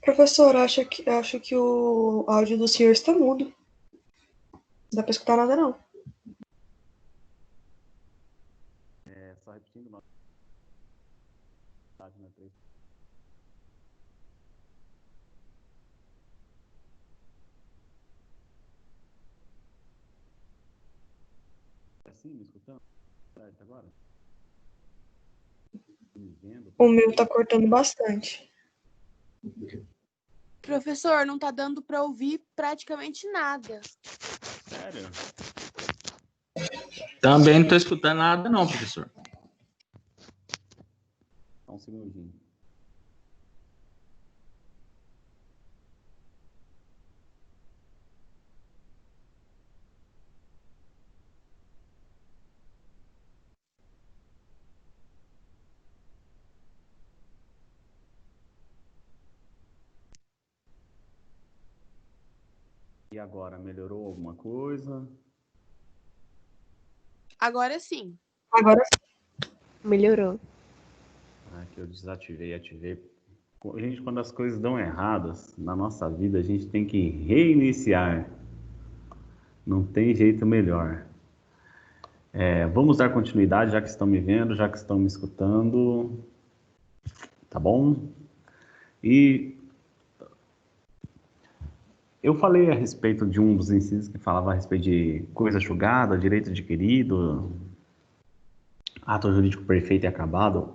Professor, acho que o áudio do senhor está mudo. Não dá para escutar nada, não. Só repetindo uma página 3. Assim, me escutando? Agora? Me vendo? O meu tá cortando bastante. Professor, não tá dando para ouvir praticamente nada. Sério? Também não tô escutando nada não, professor. Só um segundinho. E agora, melhorou alguma coisa? Agora sim. Agora Melhorou. Que eu desativei, ativei. Gente, quando as coisas dão erradas na nossa vida, a gente tem que reiniciar. Não tem jeito melhor. Vamos dar continuidade, já que estão me vendo, já que estão me escutando. Tá bom? E eu falei a respeito de um dos ensinos que falava a respeito de coisa julgada, direito adquirido, ato jurídico perfeito e acabado.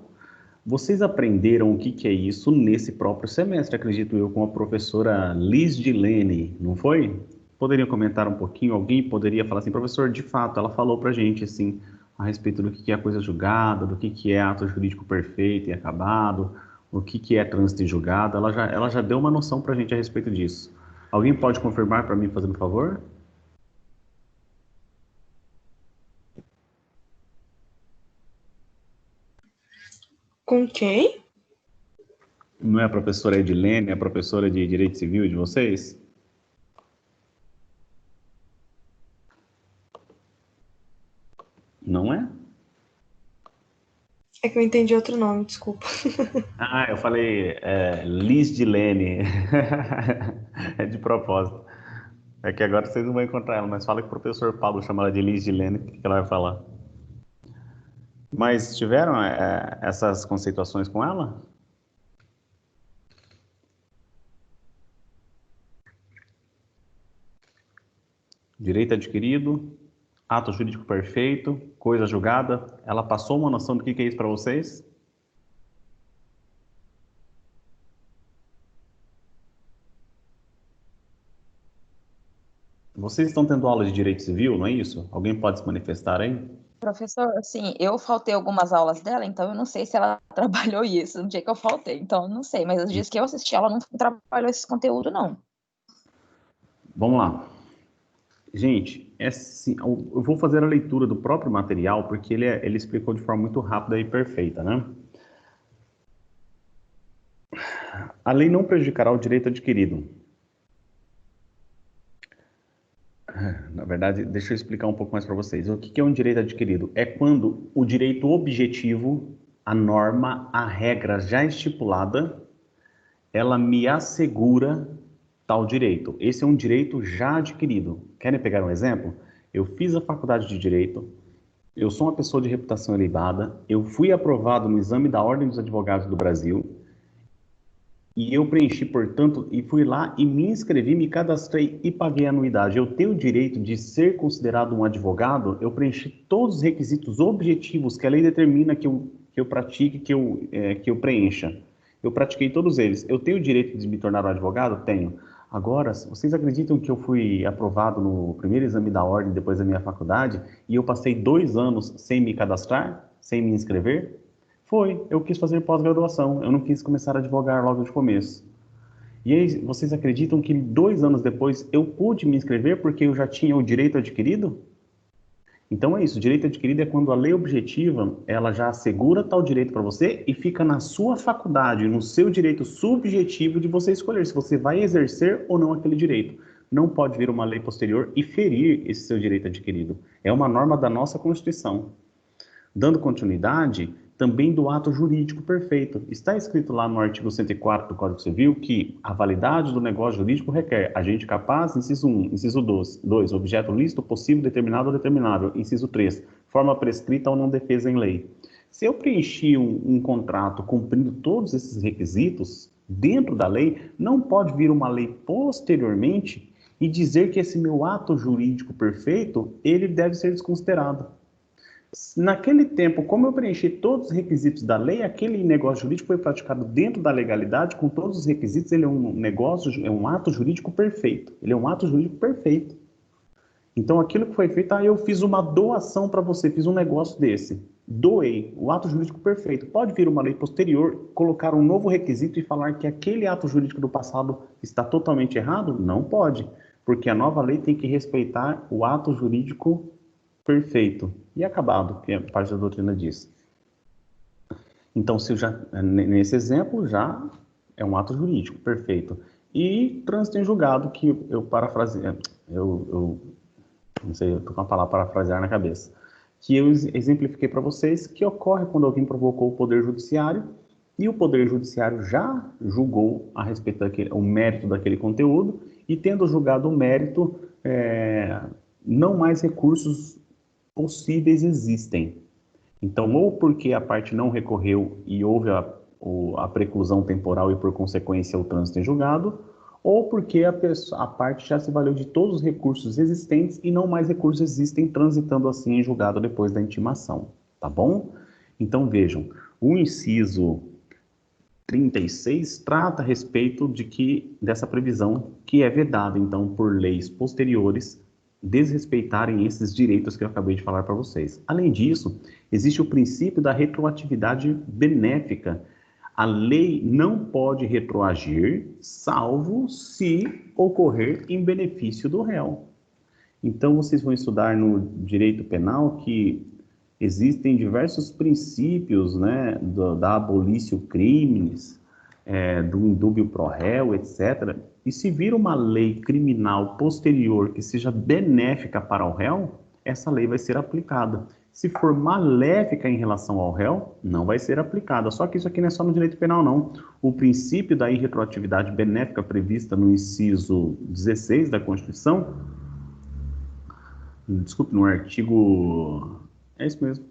Vocês aprenderam o que é isso nesse próprio semestre, acredito eu, com a professora Liz Dilene, não foi? Poderiam comentar um pouquinho? Alguém poderia falar assim, professor, de fato, ela falou pra gente, assim, a respeito do que é coisa julgada, do que é ato jurídico perfeito e acabado, o que é trânsito em julgado, ela já deu uma noção pra gente a respeito disso. Alguém pode confirmar para mim, fazendo favor? com quem? Não é a professora Edilene, é a professora de Direito Civil de vocês? Não é? É que eu entendi outro nome, desculpa. Eu falei Liz Dilene. É de propósito. É que agora vocês não vão encontrar ela, mas fala que o professor Paulo chama ela de Liz Dilene, o que ela vai falar? Mas tiveram essas conceituações com ela? Direito adquirido, ato jurídico perfeito, coisa julgada. Ela passou uma noção do que é isso para vocês? Vocês estão tendo aula de direito civil, não é isso? Alguém pode se manifestar aí? Professor, assim, eu faltei algumas aulas dela, então eu não sei se ela trabalhou isso no dia que eu faltei, então eu não sei, mas os dias que eu assisti, ela não trabalhou esse conteúdo, não. Vamos lá. Gente, assim, eu vou fazer a leitura do próprio material, porque ele explicou de forma muito rápida e perfeita, né? A lei não prejudicará o direito adquirido. Na verdade, deixa eu explicar um pouco mais para vocês. O que é um direito adquirido? É quando o direito objetivo, a norma, a regra já estipulada, ela me assegura tal direito. Esse é um direito já adquirido. Querem pegar um exemplo? Eu fiz a faculdade de Direito, eu sou uma pessoa de reputação ilibada, eu fui aprovado no exame da Ordem dos Advogados do Brasil, e eu preenchi, portanto, e fui lá e me inscrevi, me cadastrei e paguei a anuidade. Eu tenho o direito de ser considerado um advogado, eu preenchi todos os requisitos objetivos que a lei determina que eu pratique, que eu preencha. Eu pratiquei todos eles. Eu tenho o direito de me tornar um advogado? Tenho. Agora, vocês acreditam que eu fui aprovado no primeiro exame da ordem, depois da minha faculdade, e eu passei 2 anos sem me cadastrar, sem me inscrever? Foi, eu quis fazer pós-graduação, eu não quis começar a advogar logo de começo. E aí, vocês acreditam que 2 anos depois eu pude me inscrever porque eu já tinha o direito adquirido? Então é isso, o direito adquirido é quando a lei objetiva, ela já assegura tal direito para você e fica na sua faculdade, no seu direito subjetivo de você escolher se você vai exercer ou não aquele direito. Não pode vir uma lei posterior e ferir esse seu direito adquirido. É uma norma da nossa Constituição. Dando continuidade, também do ato jurídico perfeito. Está escrito lá no artigo 104 do Código Civil que a validade do negócio jurídico requer agente capaz, inciso 1, inciso 2, objeto lícito, possível, determinado ou determinável, inciso 3, forma prescrita ou não defesa em lei. Se eu preenchi um contrato cumprindo todos esses requisitos dentro da lei, não pode vir uma lei posteriormente e dizer que esse meu ato jurídico perfeito, ele deve ser desconsiderado. Naquele tempo, como eu preenchi todos os requisitos da lei, aquele negócio jurídico foi praticado dentro da legalidade, com todos os requisitos, ele é um ato jurídico perfeito. Ele é um ato jurídico perfeito. Então, aquilo que foi feito, eu fiz uma doação para você, fiz um negócio desse. Doei, o ato jurídico perfeito. Pode vir uma lei posterior, colocar um novo requisito e falar que aquele ato jurídico do passado está totalmente errado? Não pode, porque a nova lei tem que respeitar o ato jurídico perfeito e acabado, que é parte da doutrina diz. Então, se nesse exemplo, já é um ato jurídico perfeito. E trânsito em julgado, que eu parafraseei, não sei, eu estou com a palavra parafrasear na cabeça, que eu exemplifiquei para vocês, que ocorre quando alguém provocou o Poder Judiciário e o Poder Judiciário já julgou a respeito o mérito daquele conteúdo e, tendo julgado o mérito, não mais recursos possíveis existem. Então, ou porque a parte não recorreu e houve a preclusão temporal e, por consequência, o trânsito em julgado, ou porque a parte já se valeu de todos os recursos existentes e não mais recursos existem, transitando assim em julgado depois da intimação, tá bom? Então, vejam, o inciso 36 trata a respeito dessa previsão que é vedada, então, por leis posteriores, desrespeitarem esses direitos que eu acabei de falar para vocês. Além disso, existe o princípio da retroatividade benéfica. A lei não pode retroagir, salvo se ocorrer em benefício do réu. Então, vocês vão estudar no direito penal que existem diversos princípios, né, da abolitio criminis, do indúbio pro réu, etc. E se vir uma lei criminal posterior que seja benéfica para o réu, essa lei vai ser aplicada. Se for maléfica em relação ao réu, não vai ser aplicada. Só que isso aqui não é só no direito penal, não. O princípio da irretroatividade benéfica prevista no inciso 16 da Constituição, desculpe, no artigo... É isso mesmo.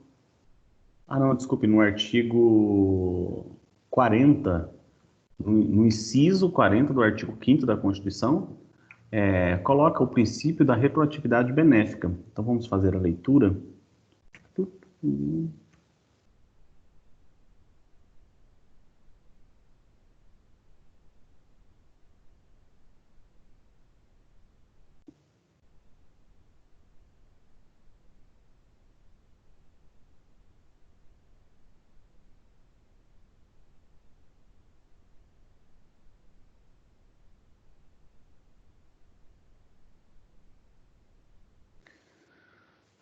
No artigo 40, no inciso 40 do artigo 5º da Constituição, coloca o princípio da retroatividade benéfica. Então, vamos fazer a leitura.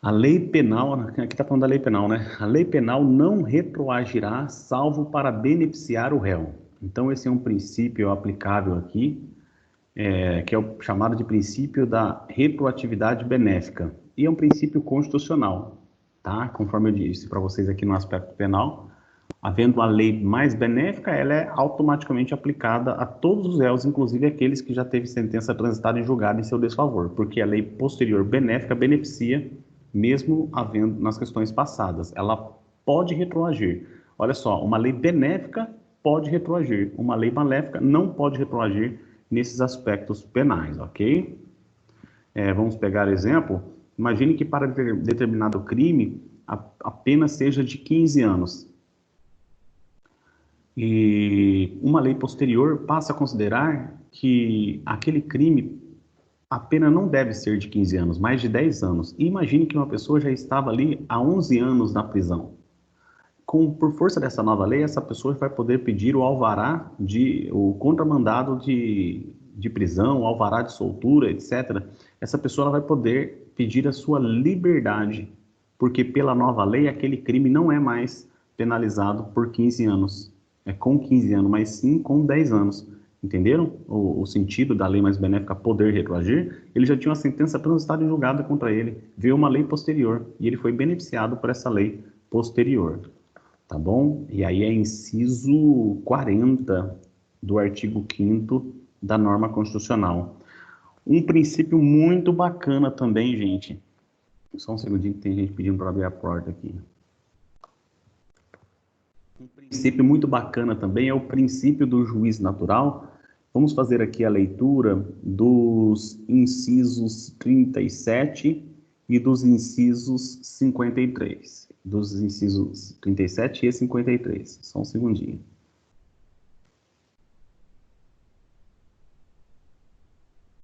A lei penal, aqui está falando da lei penal, né? A lei penal não retroagirá, salvo para beneficiar o réu. Então, esse é um princípio aplicável aqui, que é o chamado de princípio da retroatividade benéfica. E é um princípio constitucional, tá? Conforme eu disse para vocês aqui no aspecto penal, havendo a lei mais benéfica, ela é automaticamente aplicada a todos os réus, inclusive aqueles que já teve sentença transitada em julgado em seu desfavor, porque a lei posterior benéfica beneficia mesmo havendo nas questões passadas. Ela pode retroagir. Olha só, uma lei benéfica pode retroagir, uma lei maléfica não pode retroagir nesses aspectos penais, ok? Vamos pegar exemplo. Imagine que para determinado crime a pena seja de 15 anos. E uma lei posterior passa a considerar que aquele crime, a pena não deve ser de 15 anos, mais de 10 anos. E imagine que uma pessoa já estava ali há 11 anos na prisão. Por força dessa nova lei, essa pessoa vai poder pedir o alvará, o contramandado de prisão, o alvará de soltura, etc. Essa pessoa ela vai poder pedir a sua liberdade, porque pela nova lei, aquele crime não é mais penalizado por 15 anos. É com 15 anos, mas sim com 10 anos. Entenderam o sentido da lei mais benéfica poder retroagir? Ele já tinha uma sentença transitada em julgado contra ele. Veio uma lei posterior e ele foi beneficiado por essa lei posterior. tá bom? E aí é inciso 40 do artigo 5º da norma constitucional. Um princípio muito bacana também, gente. Só um segundinho que tem gente pedindo para abrir a porta aqui. Um princípio muito bacana também é o princípio do juiz natural. Vamos fazer aqui a leitura dos incisos 37 e dos incisos 53. Dos incisos 37 e 53. Só um segundinho.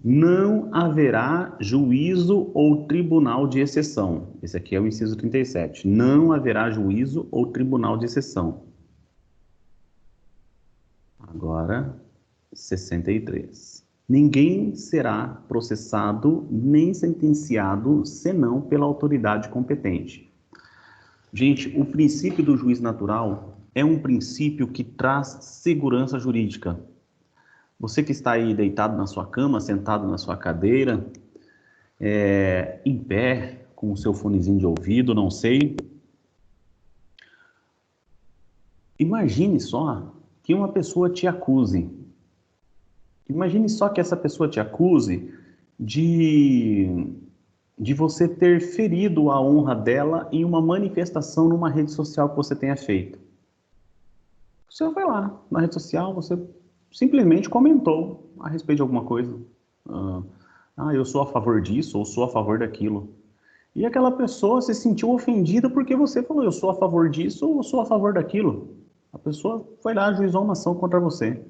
Não haverá juízo ou tribunal de exceção. Esse aqui é o inciso 37. Não haverá juízo ou tribunal de exceção. Agora, 63. Ninguém será processado nem sentenciado senão pela autoridade competente. Gente, o princípio do juiz natural é um princípio que traz segurança jurídica. Você que está aí deitado na sua cama, sentado na sua cadeira, em pé, com o seu fonezinho de ouvido, não sei. Imagine só que uma pessoa te acuse. Imagine só que essa pessoa te acuse de você ter ferido a honra dela em uma manifestação numa rede social que você tenha feito. Você vai lá na rede social, você simplesmente comentou a respeito de alguma coisa. Eu sou a favor disso ou sou a favor daquilo. E aquela pessoa se sentiu ofendida porque você falou, eu sou a favor disso ou sou a favor daquilo. A pessoa foi lá, ajuizou uma ação contra você.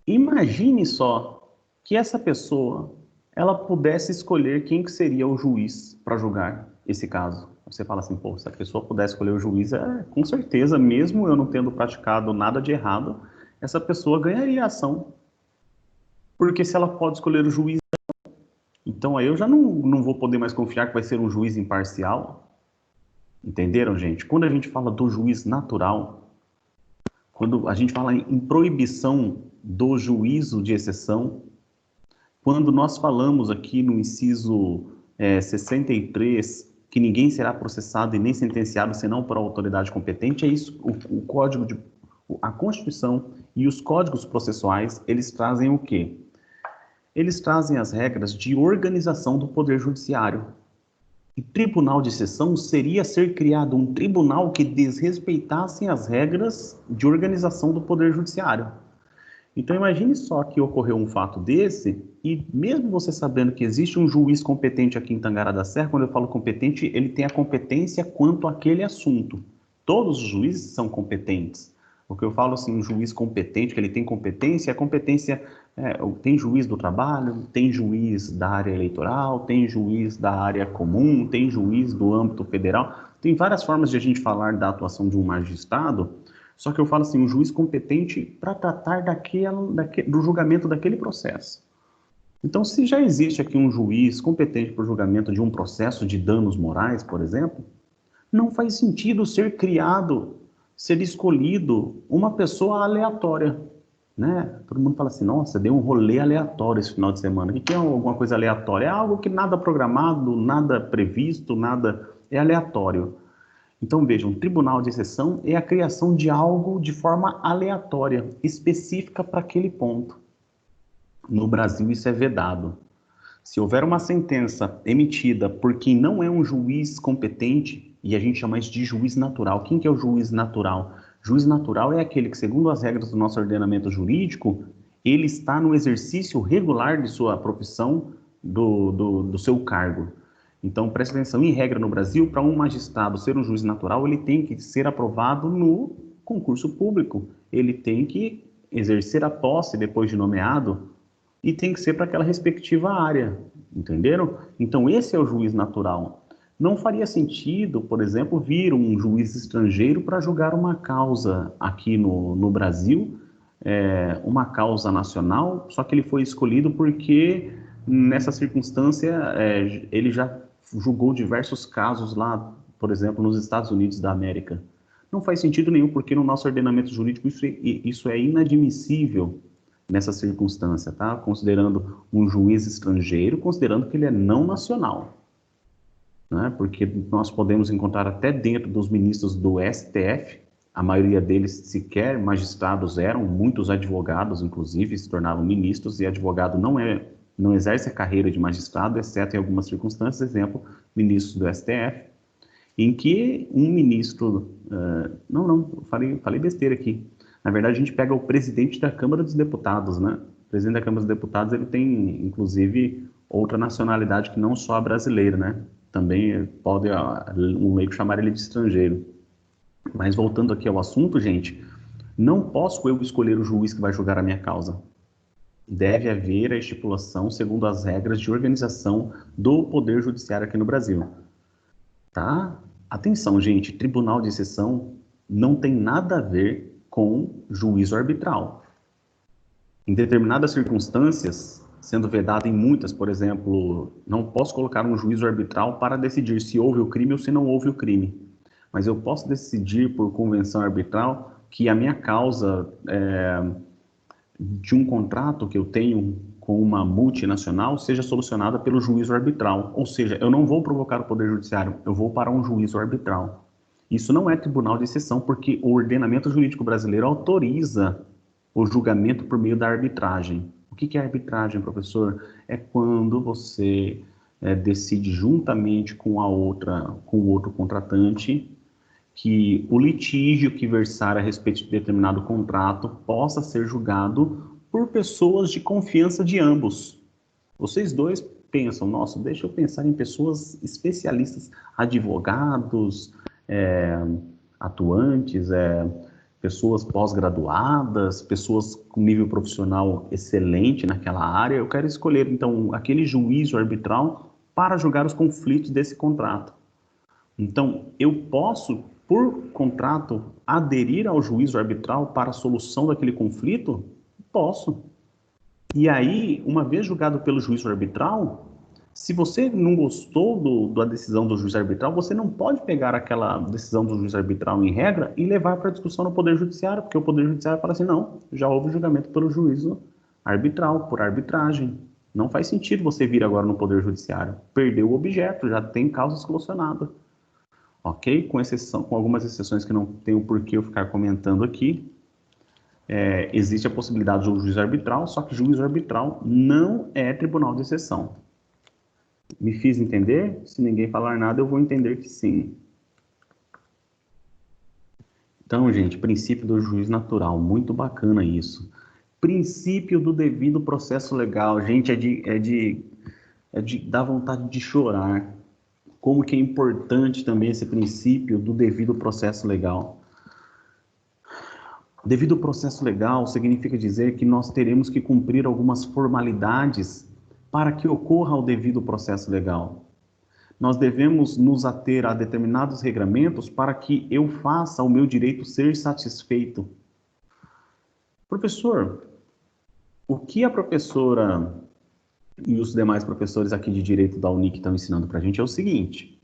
Imagine só que essa pessoa, ela pudesse escolher quem que seria o juiz para julgar esse caso. Você fala assim, pô, se a pessoa pudesse escolher o juiz, com certeza, mesmo eu não tendo praticado nada de errado, essa pessoa ganharia a ação. Porque se ela pode escolher o juiz, então aí eu já não vou poder mais confiar que vai ser um juiz imparcial. Entenderam, gente? Quando a gente fala do juiz natural, quando a gente fala em proibição do juízo de exceção, quando nós falamos aqui no inciso 63, que ninguém será processado e nem sentenciado senão por autoridade competente, é isso, o Código a Constituição e os códigos processuais, eles trazem o quê? Eles trazem as regras de organização do Poder Judiciário. E tribunal de exceção seria ser criado um tribunal que desrespeitasse as regras de organização do Poder Judiciário. Então imagine só que ocorreu um fato desse, e mesmo você sabendo que existe um juiz competente aqui em Tangará da Serra, quando eu falo competente, ele tem a competência quanto àquele assunto. Todos os juízes são competentes. O que eu falo assim, um juiz competente, que ele tem competência, tem juiz do trabalho, tem juiz da área eleitoral, tem juiz da área comum, tem juiz do âmbito federal. Tem várias formas de a gente falar da atuação de um magistrado, só que eu falo assim, um juiz competente para tratar do julgamento daquele processo. Então, se já existe aqui um juiz competente para o julgamento de um processo de danos morais, por exemplo, não faz sentido ser escolhido uma pessoa aleatória, né? Todo mundo fala assim, nossa, deu um rolê aleatório esse final de semana. O que é alguma coisa aleatória? É algo que nada programado, nada previsto, nada é aleatório. Então, vejam, um tribunal de exceção é a criação de algo de forma aleatória, específica para aquele ponto. No Brasil, isso é vedado. Se houver uma sentença emitida por quem não é um juiz competente, e a gente chama isso de juiz natural. Quem que é o juiz natural? Juiz natural é aquele que, segundo as regras do nosso ordenamento jurídico, ele está no exercício regular de sua profissão, do seu cargo. Então, preste atenção, em regra no Brasil, para um magistrado ser um juiz natural, ele tem que ser aprovado no concurso público. Ele tem que exercer a posse depois de nomeado e tem que ser para aquela respectiva área, entenderam? Então, esse é o juiz natural. Não faria sentido, por exemplo, vir um juiz estrangeiro para julgar uma causa aqui no Brasil, uma causa nacional, só que ele foi escolhido porque, nessa circunstância, ele já julgou diversos casos lá, por exemplo, nos Estados Unidos da América. Não faz sentido nenhum, porque no nosso ordenamento jurídico isso é inadmissível nessa circunstância, tá? Considerando um juiz estrangeiro, considerando que ele é não nacional. né? Porque nós podemos encontrar até dentro dos ministros do STF, a maioria deles sequer magistrados eram, muitos advogados, inclusive, se tornavam ministros, e advogado não exerce a carreira de magistrado, exceto em algumas circunstâncias, exemplo, ministros do STF, em que um ministro... falei besteira aqui. Na verdade, a gente pega o presidente da Câmara dos Deputados, né? O presidente da Câmara dos Deputados, ele tem, inclusive, outra nacionalidade que não só a brasileira, né? Também pode um leigo chamar ele de estrangeiro. Mas voltando aqui ao assunto, gente, não posso eu escolher o juiz que vai julgar a minha causa. Deve haver a estipulação segundo as regras de organização do Poder Judiciário aqui no Brasil. Tá? Atenção, gente, tribunal de exceção não tem nada a ver com juízo arbitral. Em determinadas circunstâncias, sendo vedado em muitas, por exemplo, não posso colocar um juízo arbitral para decidir se houve o crime ou se não houve o crime. Mas eu posso decidir por convenção arbitral que a minha causa de um contrato que eu tenho com uma multinacional seja solucionada pelo juízo arbitral. Ou seja, eu não vou provocar o Poder Judiciário, eu vou para um juízo arbitral. Isso não é tribunal de exceção, porque o ordenamento jurídico brasileiro autoriza o julgamento por meio da arbitragem. O que é arbitragem, professor? É quando você decide juntamente com o outro contratante que o litígio que versar a respeito de determinado contrato possa ser julgado por pessoas de confiança de ambos. Vocês dois pensam, nossa, deixa eu pensar em pessoas especialistas, advogados, atuantes, pessoas pós-graduadas, pessoas com nível profissional excelente naquela área. Eu quero escolher, então, aquele juízo arbitral para julgar os conflitos desse contrato. Então, eu posso, por contrato, aderir ao juízo arbitral para a solução daquele conflito? Posso. E aí, uma vez julgado pelo juízo arbitral, se você não gostou da decisão do juiz arbitral, você não pode pegar aquela decisão do juiz arbitral em regra e levar para discussão no Poder Judiciário, porque o Poder Judiciário fala assim, não, já houve julgamento pelo juízo arbitral, por arbitragem. Não faz sentido você vir agora no Poder Judiciário. Perdeu o objeto, já tem causa solucionada. Ok? Com algumas exceções que não tenho por que eu ficar comentando aqui, existe a possibilidade do juízo arbitral, só que juízo arbitral não é tribunal de exceção. Me fiz entender? Se ninguém falar nada, eu vou entender que sim. Então, gente, princípio do juízo natural, muito bacana isso. Princípio do devido processo legal, gente, dá vontade de chorar. Como que é importante também esse princípio do devido processo legal. Devido processo legal significa dizer que nós teremos que cumprir algumas formalidades para que ocorra o devido processo legal. Nós devemos nos ater a determinados regramentos para que eu faça o meu direito ser satisfeito. Professor, o que a professora e os demais professores aqui de Direito da UNIC estão ensinando para a gente é o seguinte: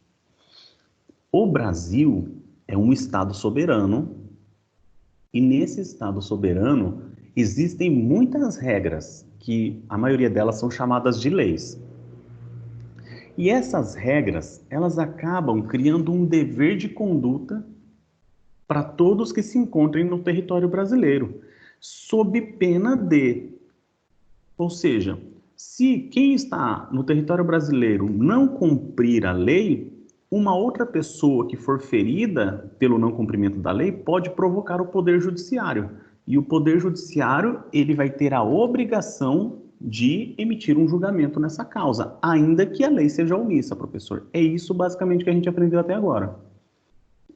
o Brasil é um Estado soberano e nesse Estado soberano existem muitas regras que a maioria delas são chamadas de leis. E essas regras, elas acabam criando um dever de conduta para todos que se encontrem no território brasileiro, sob pena de... Ou seja, se quem está no território brasileiro não cumprir a lei, uma outra pessoa que for ferida pelo não cumprimento da lei pode provocar o Poder Judiciário. E o Poder Judiciário, ele vai ter a obrigação de emitir um julgamento nessa causa, ainda que a lei seja omissa, professor. É isso basicamente que a gente aprendeu até agora.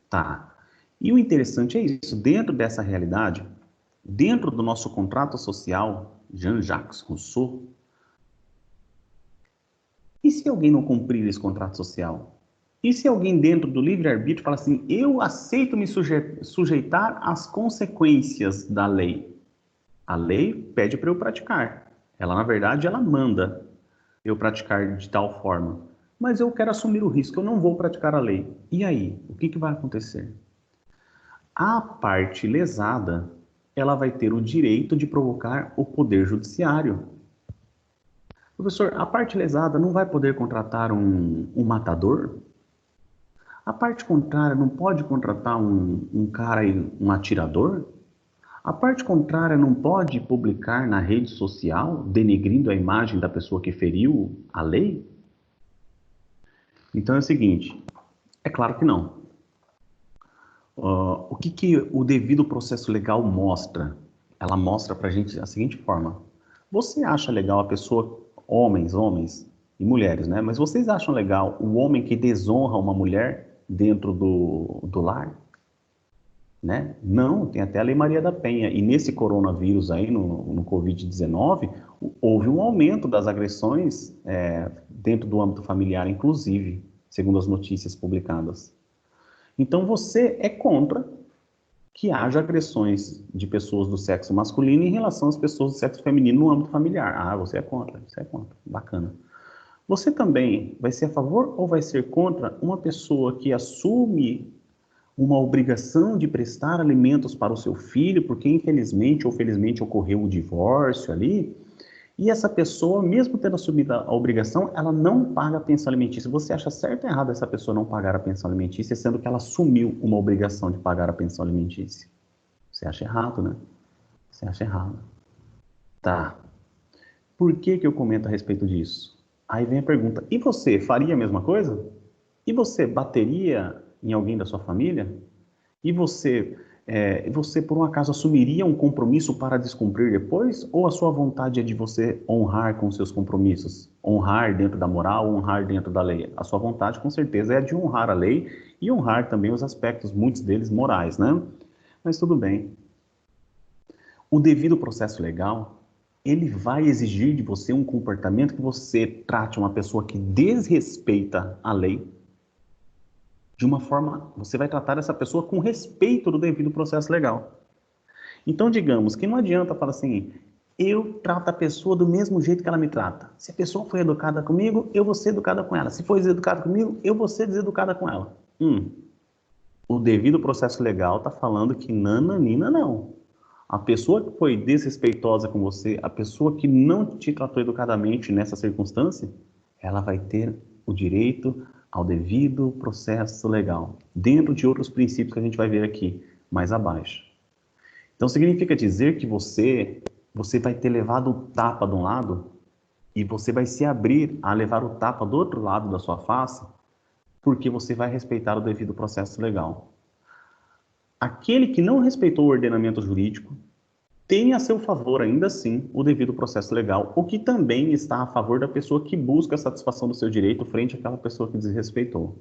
Tá. E o interessante é isso, dentro dessa realidade, dentro do nosso contrato social, Jean-Jacques Rousseau, e se alguém não cumprir esse contrato social? E se alguém dentro do livre-arbítrio fala assim, eu aceito me sujeitar às consequências da lei? A lei pede para eu praticar. Ela, na verdade, ela manda eu praticar de tal forma. Mas eu quero assumir o risco, eu não vou praticar a lei. E aí, o que vai acontecer? A parte lesada, ela vai ter o direito de provocar o Poder Judiciário. Professor, a parte lesada não vai poder contratar um matador? A parte contrária não pode contratar um cara, um atirador? A parte contrária não pode publicar na rede social, denegrindo a imagem da pessoa que feriu a lei? Então é o seguinte, é claro que não. O que o devido processo legal mostra? Ela mostra pra gente a seguinte forma. Você acha legal a pessoa, homens e mulheres, né? Mas vocês acham legal o homem que desonra uma mulher dentro do lar? Né? Não, tem até a Lei Maria da Penha. E nesse coronavírus aí, no Covid-19, houve um aumento das agressões dentro do âmbito familiar, inclusive, segundo as notícias publicadas. Então você é contra que haja agressões de pessoas do sexo masculino em relação às pessoas do sexo feminino no âmbito familiar. Ah, você é contra, bacana. Você também vai ser a favor ou vai ser contra uma pessoa que assume uma obrigação de prestar alimentos para o seu filho, porque infelizmente ou felizmente ocorreu o divórcio ali, e essa pessoa, mesmo tendo assumido a obrigação, ela não paga a pensão alimentícia. Você acha certo ou errado essa pessoa não pagar a pensão alimentícia, sendo que ela assumiu uma obrigação de pagar a pensão alimentícia? Você acha errado, né? Você acha errado. Tá. Por que eu comento a respeito disso? Aí vem a pergunta, e você faria a mesma coisa? E você bateria em alguém da sua família? E você, por um acaso, assumiria um compromisso para descumprir depois? Ou a sua vontade é de você honrar com seus compromissos? Honrar dentro da moral, honrar dentro da lei? A sua vontade, com certeza, é de honrar a lei e honrar também os aspectos, muitos deles, morais, né? Mas tudo bem. O devido processo legal, ele vai exigir de você um comportamento que você trate uma pessoa que desrespeita a lei de uma forma, você vai tratar essa pessoa com respeito do devido processo legal. Então, digamos que não adianta falar assim, eu trato a pessoa do mesmo jeito que ela me trata. Se a pessoa foi educada comigo, eu vou ser educada com ela. Se for deseducada comigo, eu vou ser deseducada com ela. O devido processo legal está falando que nananina não. A pessoa que foi desrespeitosa com você, a pessoa que não te tratou educadamente nessa circunstância, ela vai ter o direito ao devido processo legal, dentro de outros princípios que a gente vai ver aqui, mais abaixo. Então, significa dizer que você vai ter levado o tapa de um lado e você vai se abrir a levar o tapa do outro lado da sua face, porque você vai respeitar o devido processo legal. Aquele que não respeitou o ordenamento jurídico tem a seu favor, ainda assim, o devido processo legal, o que também está a favor da pessoa que busca a satisfação do seu direito frente àquela pessoa que desrespeitou.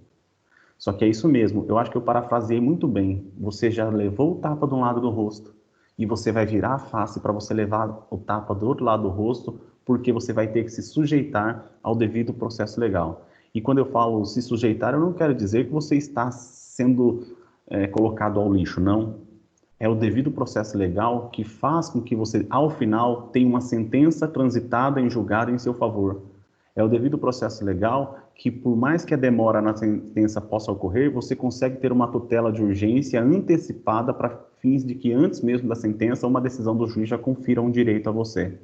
Só que é isso mesmo, eu acho que eu parafraseei muito bem. Você já levou o tapa de um lado do rosto e você vai virar a face para você levar o tapa do outro lado do rosto, porque você vai ter que se sujeitar ao devido processo legal. E quando eu falo se sujeitar, eu não quero dizer que você está sendo colocado ao lixo, não. É o devido processo legal que faz com que você, ao final, tenha uma sentença transitada em julgado em seu favor. É o devido processo legal que, por mais que a demora na sentença possa ocorrer, você consegue ter uma tutela de urgência antecipada para fins de que, antes mesmo da sentença, uma decisão do juiz já confira um direito a você.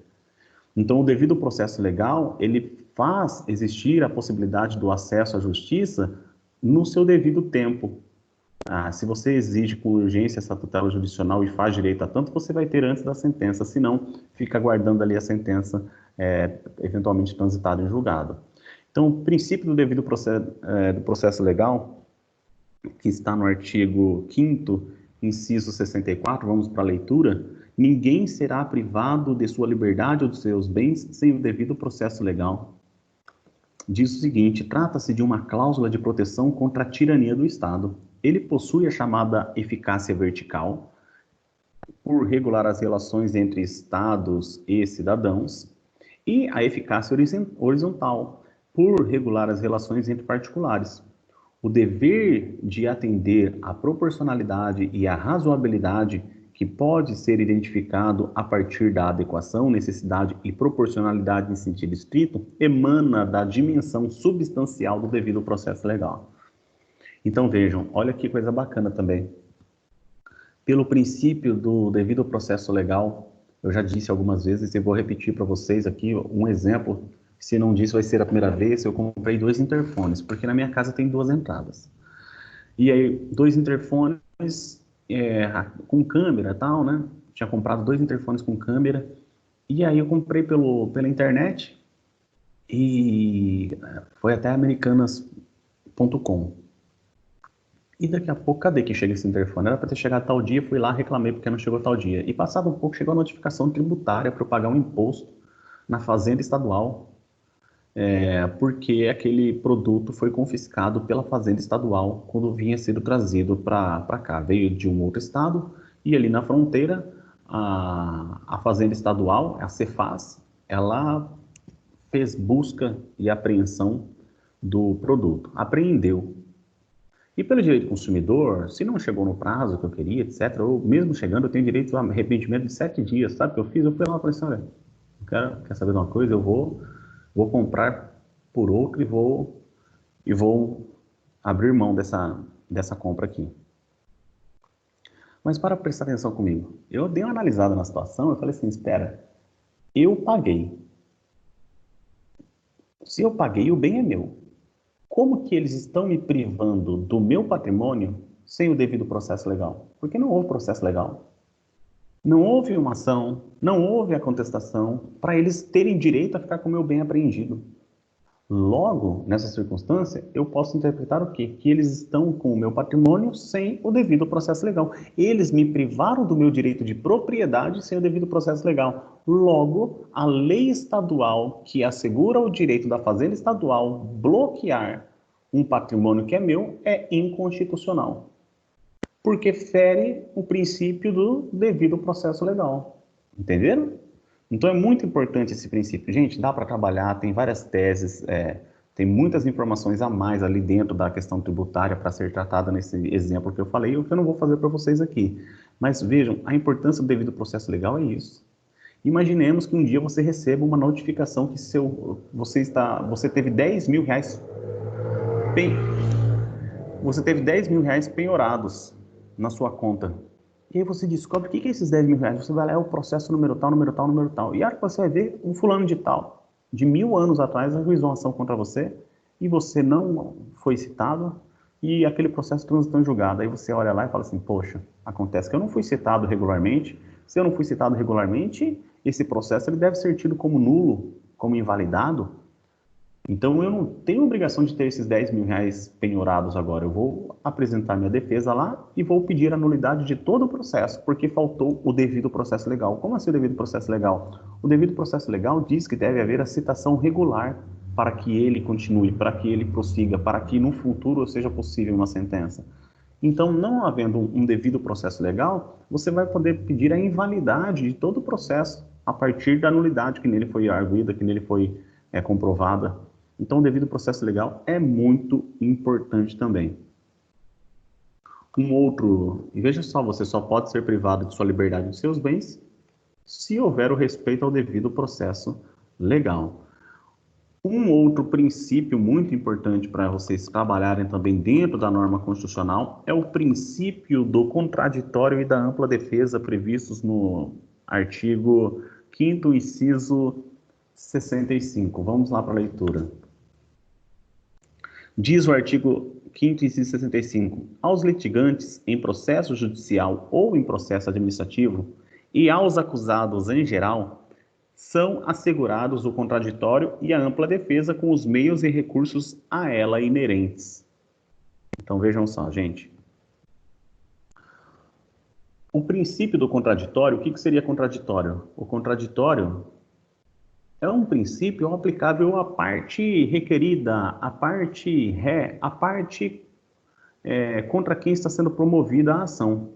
Então, o devido processo legal, ele faz existir a possibilidade do acesso à justiça no seu devido tempo. Se você exige com urgência essa tutela judicial e faz direito a tanto, você vai ter antes da sentença, senão fica aguardando ali a sentença eventualmente transitada em julgado. Então, o princípio do devido processo legal, que está no artigo 5º, inciso 64, vamos para a leitura, ninguém será privado de sua liberdade ou de seus bens sem o devido processo legal. Diz o seguinte, trata-se de uma cláusula de proteção contra a tirania do Estado. Ele possui a chamada eficácia vertical, por regular as relações entre estados e cidadãos, e a eficácia horizontal, por regular as relações entre particulares. O dever de atender à proporcionalidade e à razoabilidade que pode ser identificado a partir da adequação, necessidade e proporcionalidade em sentido estrito, emana da dimensão substancial do devido processo legal. Então vejam, olha que coisa bacana também. Pelo princípio do devido processo legal, eu já disse algumas vezes e vou repetir para vocês aqui um exemplo. Se não disse, vai ser a primeira vez, eu comprei 2 interfones, porque na minha casa tem 2 entradas. E aí, 2 interfones com câmera e tal, né? Tinha comprado 2 interfones com câmera. E aí eu comprei pela internet e foi até americanas.com. E daqui a pouco, cadê que chega esse interfone? Era para ter chegado tal dia, fui lá, reclamei porque não chegou tal dia. E passado um pouco, chegou a notificação tributária para eu pagar um imposto na fazenda estadual, porque aquele produto foi confiscado pela fazenda estadual quando vinha sendo trazido para cá. Veio de um outro estado e ali na fronteira, a fazenda estadual, a Cefaz, ela fez busca e apreensão do produto. Apreendeu. E pelo direito do consumidor, se não chegou no prazo que eu queria, etc., ou mesmo chegando, eu tenho direito a arrependimento de 7 dias. Sabe o que eu fiz? Eu fui lá e falei assim, olha, quer saber de uma coisa? Eu vou comprar por outro e vou abrir mão dessa compra aqui. Mas para prestar atenção comigo, eu dei uma analisada na situação, eu falei assim, espera, eu paguei. Se eu paguei, o bem é meu. Como que eles estão me privando do meu patrimônio sem o devido processo legal? Porque não houve processo legal. Não houve uma ação, não houve a contestação para eles terem direito a ficar com o meu bem apreendido. Logo, nessa circunstância, eu posso interpretar o quê? Que eles estão com o meu patrimônio sem o devido processo legal. Eles me privaram do meu direito de propriedade sem o devido processo legal. Logo, a lei estadual que assegura o direito da fazenda estadual bloquear um patrimônio que é meu é inconstitucional. Porque fere o princípio do devido processo legal. Entenderam? Então é muito importante esse princípio. Gente, dá para trabalhar, tem várias teses, tem muitas informações a mais ali dentro da questão tributária para ser tratada nesse exemplo que eu falei, o que eu não vou fazer para vocês aqui. Mas vejam, a importância do devido processo legal é isso. Imaginemos que um dia você receba uma notificação que você teve 10 mil reais penhorados na sua conta. E aí você descobre o que é esses 10 mil reais. Você vai lá, é o processo número tal, número tal, número tal. E a hora que você vai ver, um fulano de tal, de 1000 anos atrás, ajuizou uma ação contra você, e você não foi citado, e aquele processo transitou em julgado. Aí você olha lá e fala assim, poxa, acontece que eu não fui citado regularmente. Se eu não fui citado regularmente, esse processo ele deve ser tido como nulo, como invalidado. Então eu não tenho obrigação de ter esses 10 mil reais penhorados agora. Eu vou apresentar minha defesa lá e vou pedir a nulidade de todo o processo, porque faltou o devido processo legal. Como assim o devido processo legal? O devido processo legal diz que deve haver a citação regular para que ele continue, para que ele prossiga, para que no futuro seja possível uma sentença. Então, não havendo um devido processo legal, você vai poder pedir a invalidade de todo o processo a partir da nulidade que nele foi arguida, que nele foi comprovada. Então, o devido processo legal é muito importante também. E veja só, você só pode ser privado de sua liberdade e de seus bens se houver o respeito ao devido processo legal. Um outro princípio muito importante para vocês trabalharem também dentro da norma constitucional é o princípio do contraditório e da ampla defesa previstos no artigo 5º, inciso 65. Vamos lá para a leitura. Diz o artigo 5º, inciso 65, aos litigantes em processo judicial ou em processo administrativo e aos acusados em geral, são assegurados o contraditório e a ampla defesa com os meios e recursos a ela inerentes. Então vejam só, gente. O princípio do contraditório, o que seria contraditório? O contraditório é um princípio aplicável à parte requerida, à parte ré, à parte contra quem está sendo promovida a ação.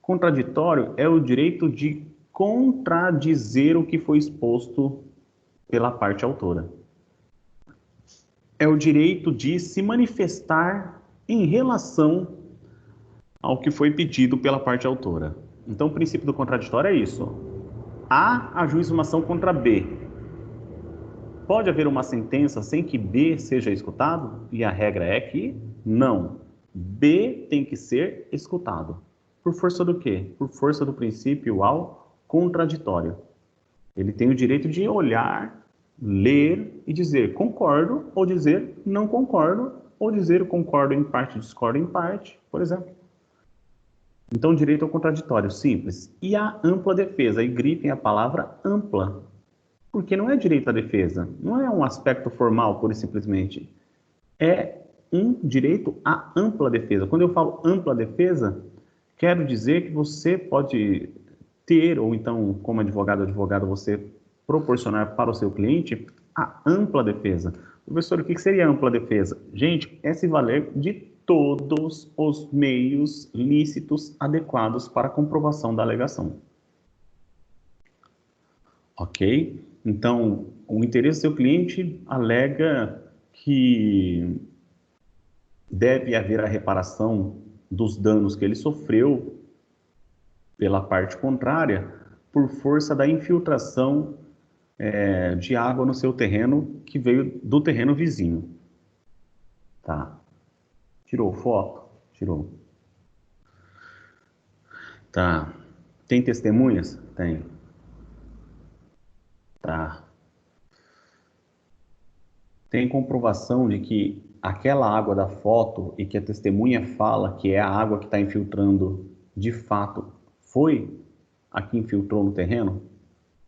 Contraditório é o direito de contradizer o que foi exposto pela parte autora. É o direito de se manifestar em relação ao que foi pedido pela parte autora. Então, o princípio do contraditório é isso. A ajuiza uma ação contra B. Pode haver uma sentença sem que B seja escutado? E a regra é que não. B tem que ser escutado. Por força do quê? Por força do princípio ao contraditório. Ele tem o direito de olhar, ler e dizer concordo, ou dizer não concordo, ou dizer concordo em parte, discordo em parte, por exemplo. Então, direito ao contraditório, simples. E a ampla defesa, e grifem a palavra ampla, porque não é direito à defesa, não é um aspecto formal, pura e simplesmente. É um direito à ampla defesa. Quando eu falo ampla defesa, quero dizer que você pode ter, ou então, como advogado ou advogada, você proporcionar para o seu cliente a ampla defesa. Professor, o que seria ampla defesa? Gente, é se valer de todos os meios lícitos adequados para a comprovação da alegação. Ok? Então, o interesse do seu cliente alega que deve haver a reparação dos danos que ele sofreu pela parte contrária por força da infiltração de água no seu terreno que veio do terreno vizinho. Tá. Tirou foto? Tirou. Tá. Tem testemunhas? Tem. Tá. Tem comprovação de que aquela água da foto e que a testemunha fala que é a água que está infiltrando, de fato, foi a que infiltrou no terreno?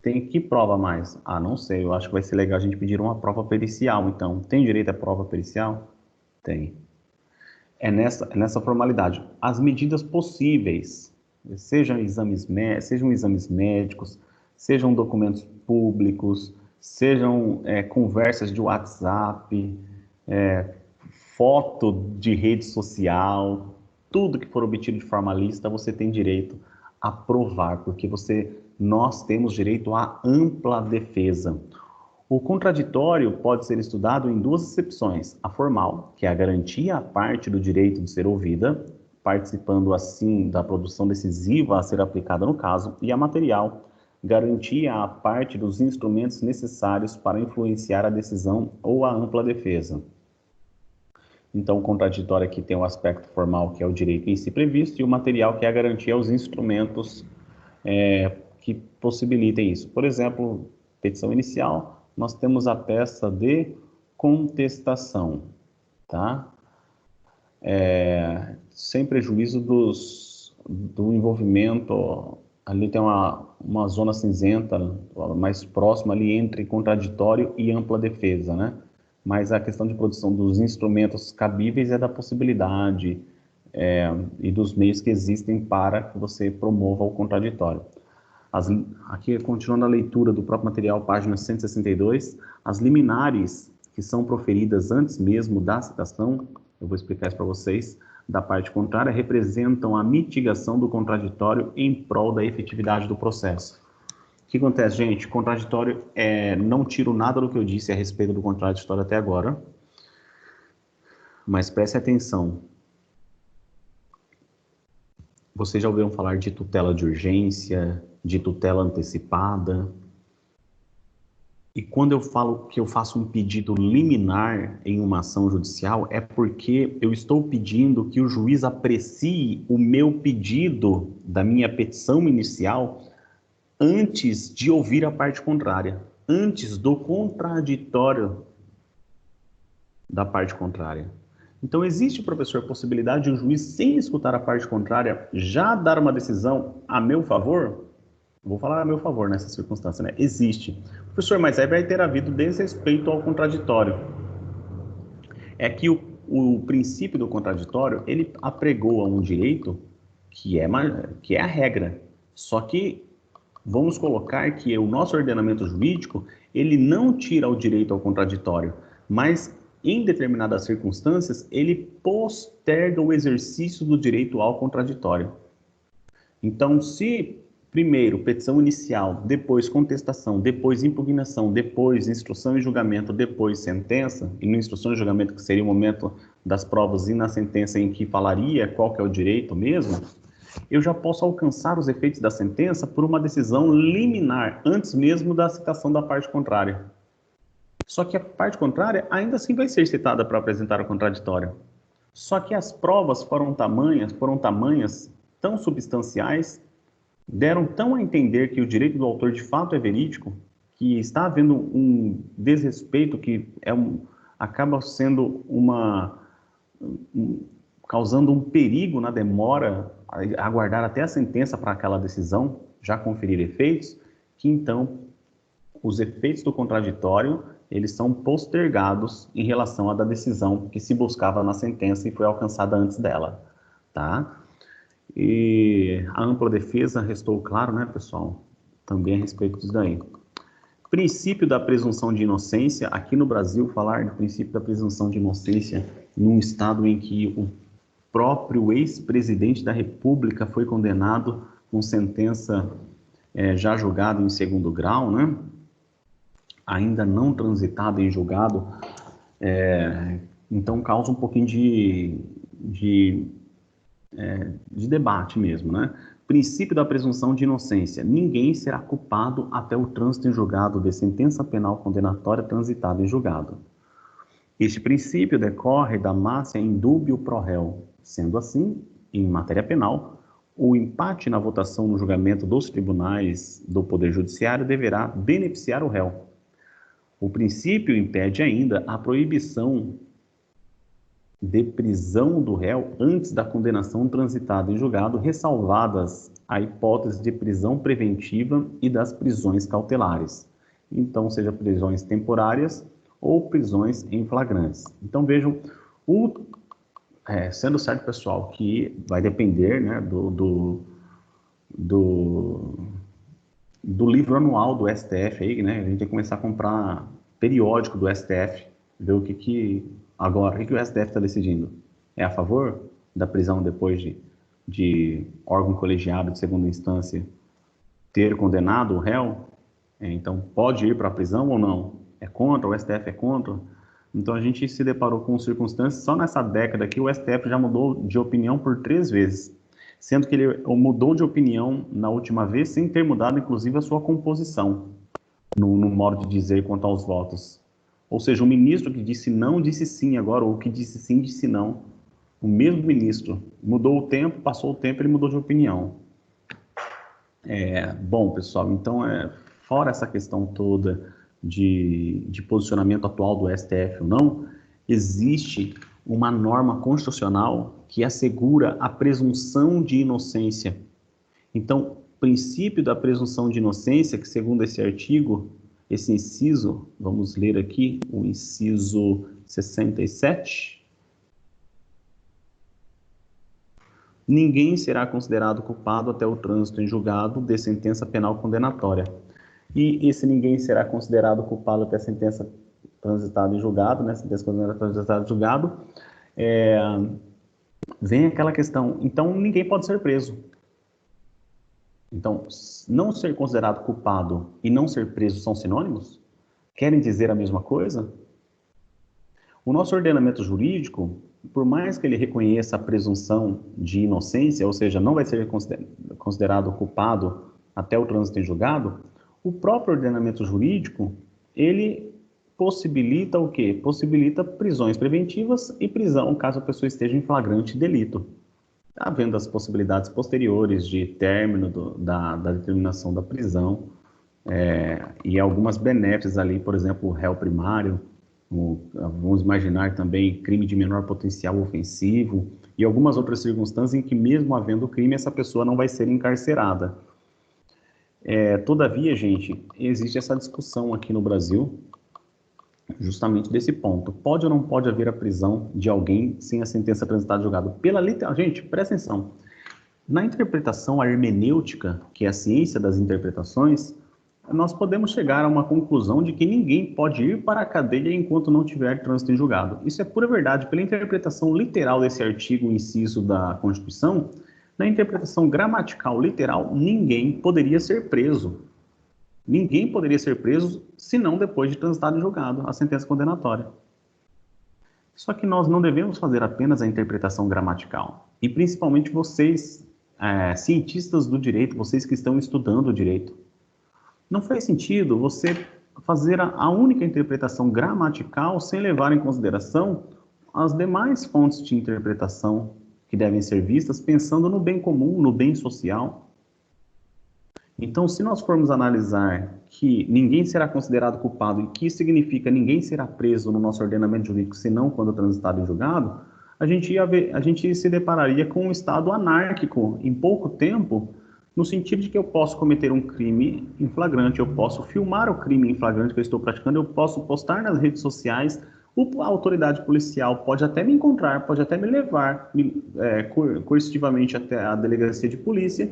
Tem que prova mais? Ah, não sei, eu acho que vai ser legal a gente pedir uma prova pericial, então. Tem direito à prova pericial? Tem. É nessa formalidade. As medidas possíveis, sejam exames médicos, sejam documentos públicos, sejam conversas de WhatsApp, foto de rede social, tudo que for obtido de forma lícita, você tem direito a provar, porque nós temos direito à ampla defesa. O contraditório pode ser estudado em duas acepções. A formal, que é a garantia à parte do direito de ser ouvida, participando assim da produção decisiva a ser aplicada no caso, e a material, garantia à parte dos instrumentos necessários para influenciar a decisão ou a ampla defesa. Então, o contraditório aqui tem o aspecto formal, que é o direito em si previsto, e o material, que é a garantia aos instrumentos que possibilitem isso. Por exemplo, petição inicial, nós temos a peça de contestação, tá? Sem prejuízo do envolvimento, ali tem uma zona cinzenta mais próxima ali entre contraditório e ampla defesa, né? Mas a questão de produção dos instrumentos cabíveis é da possibilidade e dos meios que existem para que você promova o contraditório. Aqui, continuando a leitura do próprio material, página 162, as liminares que são proferidas antes mesmo da citação, eu vou explicar isso para vocês, da parte contrária, representam a mitigação do contraditório em prol da efetividade do processo. O que acontece, gente? Contraditório, não tiro nada do que eu disse a respeito do contraditório até agora, mas preste atenção. Vocês já ouviram falar de tutela de urgência, de tutela antecipada? E quando eu falo que eu faço um pedido liminar em uma ação judicial, é porque eu estou pedindo que o juiz aprecie o meu pedido da minha petição inicial antes de ouvir a parte contrária, antes do contraditório da parte contrária. Então, existe, professor, a possibilidade de o juiz, sem escutar a parte contrária, já dar uma decisão a meu favor? Vou falar a meu favor nessa circunstância, né? Existe. Professor, mas aí vai ter havido desrespeito ao contraditório. É que o princípio do contraditório, ele apregoa um direito que é a regra. Só que vamos colocar que o nosso ordenamento jurídico, ele não tira o direito ao contraditório, mas em determinadas circunstâncias, ele posterga o exercício do direito ao contraditório. Então, se primeiro petição inicial, depois contestação, depois impugnação, depois instrução e julgamento, depois sentença, e na instrução e julgamento que seria o momento das provas e na sentença em que falaria qual que é o direito mesmo, eu já posso alcançar os efeitos da sentença por uma decisão liminar, antes mesmo da citação da parte contrária. Só que a parte contrária ainda assim vai ser citada para apresentar o contraditório. Só que as provas foram tamanhas, tão substanciais, deram tão a entender que o direito do autor de fato é verídico, que está havendo um desrespeito que acaba sendo causando um perigo na demora, aguardar até a sentença para aquela decisão já conferir efeitos, que então os efeitos do contraditório, eles são postergados em relação à da decisão que se buscava na sentença e foi alcançada antes dela, tá? E a ampla defesa restou claro, né, pessoal? Também a respeito disso daí. Princípio da presunção de inocência. Aqui no Brasil, falar do princípio da presunção de inocência num estado em que o próprio ex-presidente da República foi condenado com sentença já julgada em segundo grau, né? Ainda não transitada em julgado, então causa um pouquinho de debate mesmo, né? Princípio da presunção de inocência. Ninguém será culpado até o trânsito em julgado de sentença penal condenatória transitada em julgado. Este princípio decorre da máxima in dubio pro réu. Sendo assim, em matéria penal, o empate na votação no julgamento dos tribunais do Poder Judiciário deverá beneficiar o réu. O princípio impede ainda a proibição de prisão do réu antes da condenação transitada em julgado, ressalvadas a hipótese de prisão preventiva e das prisões cautelares. Então, seja prisões temporárias ou prisões em flagrantes. Então, vejam, sendo certo, pessoal, que vai depender, né, do livro anual do STF, aí, né? A gente tem que começar a comprar periódico do STF, ver o que o STF está decidindo. É a favor da prisão depois de órgão colegiado de segunda instância ter condenado o réu? Então, pode ir para a prisão ou não? É contra? O STF é contra? Então, a gente se deparou com circunstâncias, só nessa década aqui, o STF já mudou de opinião por 3 vezes, sendo que ele mudou de opinião na última vez, sem ter mudado, inclusive, a sua composição, no modo de dizer quanto aos votos. Ou seja, o ministro que disse não, disse sim agora, ou que disse sim, disse não. O mesmo ministro. Mudou o tempo, passou o tempo, ele mudou de opinião. Bom, pessoal, então, fora essa questão toda de posicionamento atual do STF ou não, existe uma norma constitucional que assegura a presunção de inocência. Então, o princípio da presunção de inocência, que segundo esse artigo, esse inciso, vamos ler aqui, o inciso 67. Ninguém será considerado culpado até o trânsito em julgado de sentença penal condenatória. E esse ninguém será considerado culpado até a sentença transitada em julgado, né? Sentença condenatória transitada em julgado. Vem aquela questão, então ninguém pode ser preso. Então, não ser considerado culpado e não ser preso são sinônimos? Querem dizer a mesma coisa? O nosso ordenamento jurídico, por mais que ele reconheça a presunção de inocência, ou seja, não vai ser considerado culpado até o trânsito em julgado, o próprio ordenamento jurídico, ele possibilita o quê? Possibilita prisões preventivas e prisão caso a pessoa esteja em flagrante delito. Havendo as possibilidades posteriores de término da determinação da prisão e algumas benéficas ali, por exemplo, o réu primário, vamos imaginar também crime de menor potencial ofensivo e algumas outras circunstâncias em que mesmo havendo crime, essa pessoa não vai ser encarcerada. Todavia, gente, existe essa discussão aqui no Brasil justamente desse ponto. Pode ou não pode haver a prisão de alguém sem a sentença transitada em julgado? Gente, presta atenção. Na interpretação, a hermenêutica, que é a ciência das interpretações, nós podemos chegar a uma conclusão de que ninguém pode ir para a cadeia enquanto não tiver trânsito em julgado. Isso é pura verdade. Pela interpretação literal desse artigo, inciso da Constituição, na interpretação gramatical literal, ninguém poderia ser preso. Ninguém poderia ser preso senão depois de transitado em julgado a sentença condenatória. Só que nós não devemos fazer apenas a interpretação gramatical. E principalmente vocês, cientistas do direito, vocês que estão estudando o direito. Não faz sentido você fazer a única interpretação gramatical sem levar em consideração as demais fontes de interpretação que devem ser vistas pensando no bem comum, no bem social. Então, se nós formos analisar que ninguém será considerado culpado e que significa ninguém será preso no nosso ordenamento jurídico, senão quando transitado em julgado, a gente se depararia com um estado anárquico em pouco tempo, no sentido de que eu posso cometer um crime em flagrante, eu posso filmar o crime em flagrante que eu estou praticando, eu posso postar nas redes sociais, a autoridade policial pode até me encontrar, pode até me levar coercitivamente até a delegacia de polícia,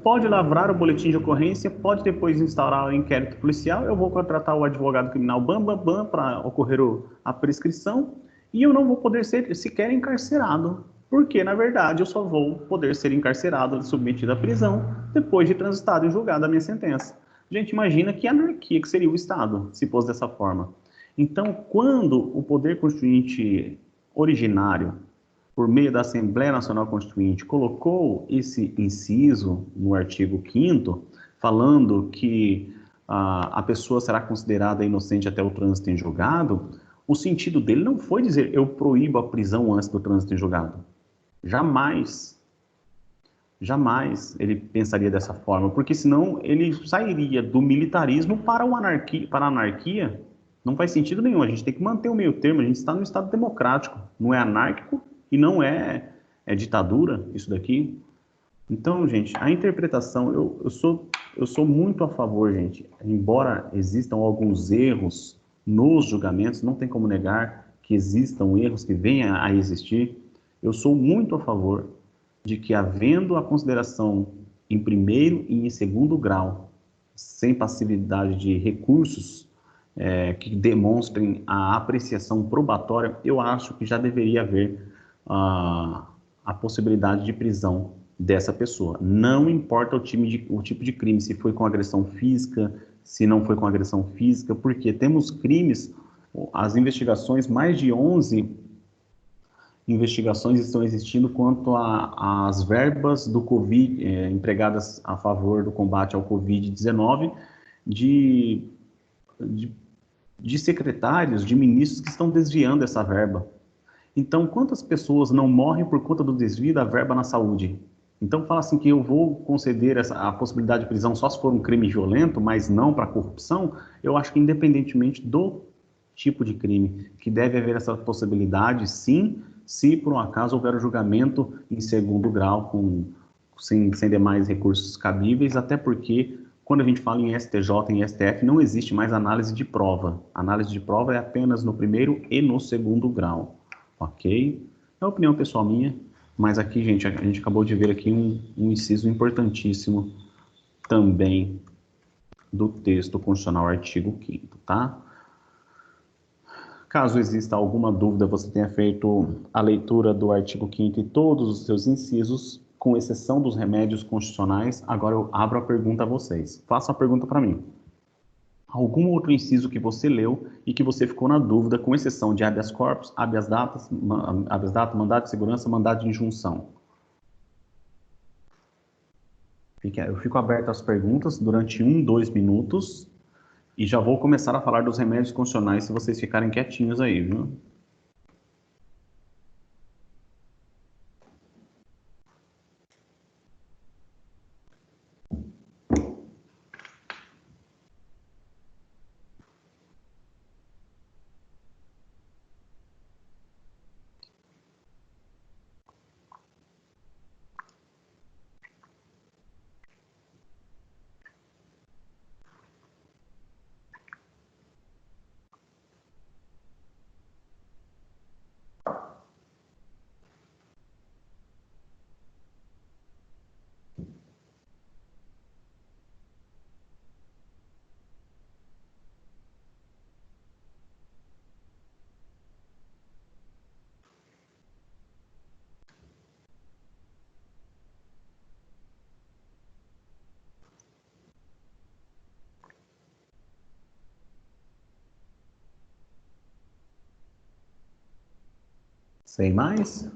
pode lavrar o boletim de ocorrência, pode depois instaurar o inquérito policial, eu vou contratar o advogado criminal bam, bam, bam, para ocorrer a prescrição, e eu não vou poder ser sequer encarcerado, porque, na verdade, eu só vou poder ser encarcerado, submetido à prisão, depois de transitado e julgado a minha sentença. Gente, imagina que anarquia que seria o Estado, se fosse dessa forma. Então, quando o poder constituinte originário, por meio da Assembleia Nacional Constituinte, colocou esse inciso no artigo 5º, falando que a pessoa será considerada inocente até o trânsito em julgado, o sentido dele não foi dizer eu proíbo a prisão antes do trânsito em julgado. Jamais, jamais ele pensaria dessa forma, porque senão ele sairia do militarismo para a anarquia. Não faz sentido nenhum, a gente tem que manter o meio termo, a gente está no Estado democrático, não é anárquico e não é ditadura isso daqui. Então, gente, a interpretação, eu sou muito a favor, gente, embora existam alguns erros nos julgamentos, não tem como negar que existam erros que venham a existir, eu sou muito a favor de que, havendo a consideração em primeiro e em segundo grau, sem passividade de recursos que demonstrem a apreciação probatória, eu acho que já deveria haver a possibilidade de prisão dessa pessoa. Não importa o tipo de crime, se foi com agressão física, se não foi com agressão física, porque temos crimes, as investigações, mais de 11 investigações estão existindo quanto às verbas do Covid, empregadas a favor do combate ao Covid-19, de secretários, de ministros que estão desviando essa verba. Então, quantas pessoas não morrem por conta do desvio da verba na saúde? Então, fala assim que eu vou conceder a possibilidade de prisão só se for um crime violento, mas não para corrupção. Eu acho que, independentemente do tipo de crime, que deve haver essa possibilidade, sim, se por um acaso houver o julgamento em segundo grau, sem demais recursos cabíveis, até porque, quando a gente fala em STJ, em STF, não existe mais análise de prova. A análise de prova é apenas no primeiro e no segundo grau. Ok? É a opinião pessoal minha, mas aqui, gente, a gente acabou de ver aqui um inciso importantíssimo também do texto constitucional, artigo 5º, tá? Caso exista alguma dúvida, você tenha feito a leitura do artigo 5º e todos os seus incisos, com exceção dos remédios constitucionais, agora eu abro a pergunta a vocês. Faça a pergunta para mim. Algum outro inciso que você leu e que você ficou na dúvida, com exceção de habeas corpus, habeas data, mandado de segurança, mandado de injunção? Eu fico aberto às perguntas durante 2 minutos e já vou começar a falar dos remédios constitucionais se vocês ficarem quietinhos aí, viu? Sem mais?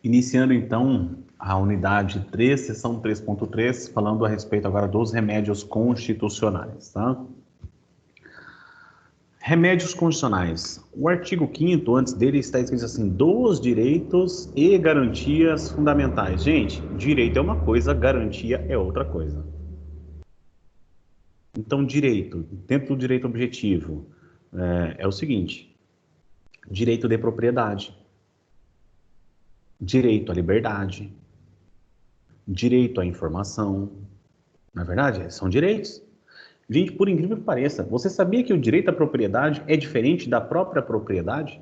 Iniciando, então, a unidade 3, seção 3.3, falando a respeito agora dos remédios constitucionais, tá? Remédios constitucionais. O artigo 5º, antes dele, está escrito assim, dos direitos e garantias fundamentais. Gente, direito é uma coisa, garantia é outra coisa. Então, direito, dentro do direito objetivo, é o seguinte, direito de propriedade, direito à liberdade, direito à informação, na verdade, são direitos. Gente, por incrível que pareça, você sabia que o direito à propriedade é diferente da própria propriedade?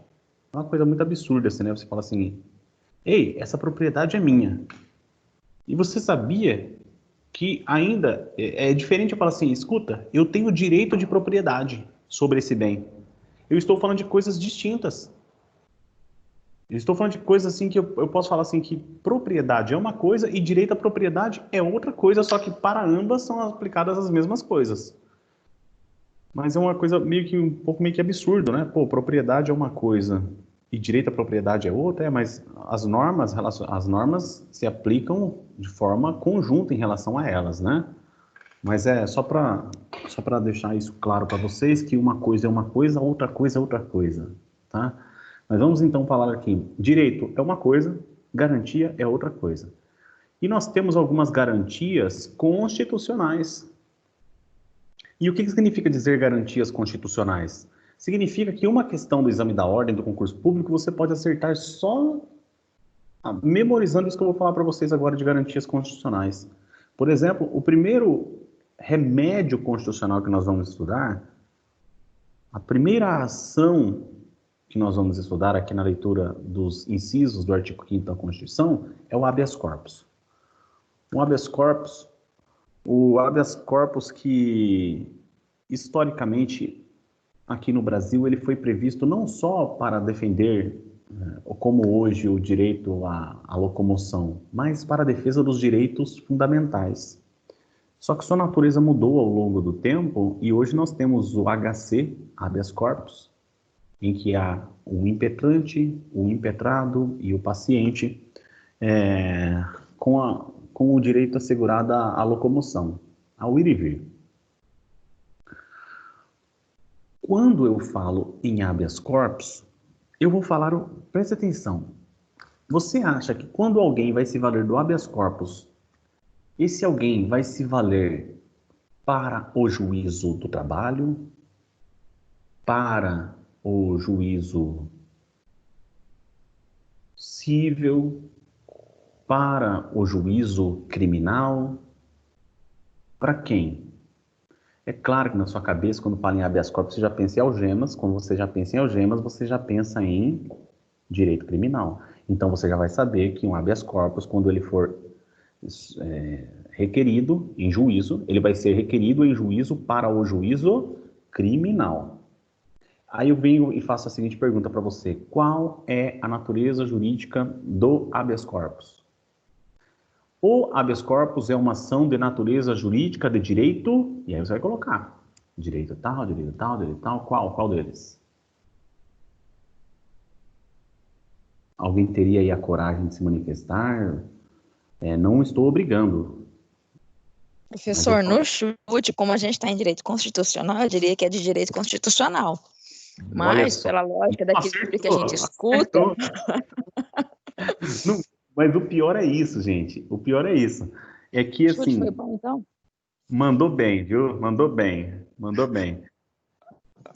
É uma coisa muito absurda, assim, né? Você fala assim, ei, essa propriedade é minha. E você sabia que ainda é diferente eu falar assim, escuta, eu tenho direito de propriedade sobre esse bem. Eu estou falando de coisas distintas. Eu estou falando de coisas assim que eu posso falar assim que propriedade é uma coisa e direito à propriedade é outra coisa, só que para ambas são aplicadas as mesmas coisas. Mas é uma coisa meio que um pouco meio que absurdo, né? Pô, propriedade é uma coisa e direito à propriedade é outra, mas as normas se aplicam de forma conjunta em relação a elas, né? Mas é só para deixar isso claro para vocês que uma coisa é uma coisa, outra coisa é outra coisa, tá? Mas vamos então falar aqui, direito é uma coisa, garantia é outra coisa. E nós temos algumas garantias constitucionais. E o que significa dizer garantias constitucionais? Significa que uma questão do exame da ordem do concurso público você pode acertar só memorizando isso que eu vou falar para vocês agora de garantias constitucionais. Por exemplo, o primeiro remédio constitucional que nós vamos estudar, a primeira ação que nós vamos estudar aqui na leitura dos incisos do artigo 5º da Constituição é o habeas corpus. O habeas corpus que, historicamente, aqui no Brasil, ele foi previsto não só para defender, como hoje, o direito à locomoção, mas para a defesa dos direitos fundamentais. Só que sua natureza mudou ao longo do tempo e hoje nós temos o HC, habeas corpus, em que há o impetrante, o impetrado e o paciente com o direito assegurado à locomoção, ao ir e vir. Quando eu falo em habeas corpus, eu vou falar, preste atenção, você acha que quando alguém vai se valer do habeas corpus, esse alguém vai se valer para o juízo do trabalho, para o juízo civil, para o juízo criminal? Para quem? É claro que na sua cabeça, quando fala em habeas corpus, você já pensa em algemas. Quando você já pensa em algemas, você já pensa em direito criminal. Então você já vai saber que um habeas corpus, quando ele for requerido em juízo, ele vai ser requerido em juízo para o juízo criminal. Aí eu venho e faço a seguinte pergunta para você. Qual é a natureza jurídica do habeas corpus? O habeas corpus é uma ação de natureza jurídica de direito, e aí você vai colocar direito tal, direito tal, direito tal, qual deles? Alguém teria aí a coragem de se manifestar? Não estou obrigando. Professor, no chute, como a gente está em direito constitucional, eu diria que é de direito constitucional. Mas, pela lógica daquilo que a gente escuta... Não, mas o pior é isso, gente. O pior é isso. É que, O chute assim... foi bom, então? Mandou bem, viu? Mandou bem.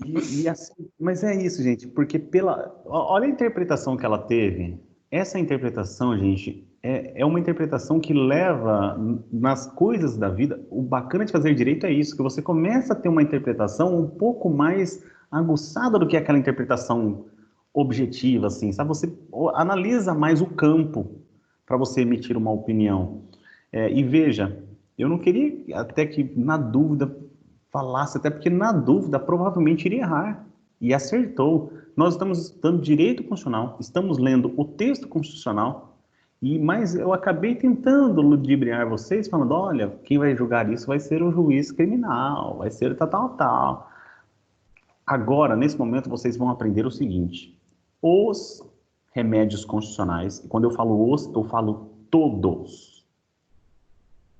E assim, mas é isso, gente, porque olha a interpretação que ela teve. Essa interpretação, gente, é uma interpretação que leva nas coisas da vida. O bacana de fazer direito é isso, que você começa a ter uma interpretação um pouco mais aguçada do que aquela interpretação objetiva, assim, sabe? Você analisa mais o campo para você emitir uma opinião. E veja, eu não queria até que na dúvida falasse, até porque na dúvida provavelmente iria errar. E acertou. Nós estamos estudando direito constitucional, estamos lendo o texto constitucional, mas eu acabei tentando ludibriar vocês, falando, olha, quem vai julgar isso vai ser o juiz criminal, vai ser tal. Agora, nesse momento, vocês vão aprender o seguinte. Os remédios constitucionais, e quando eu falo os, eu falo todos.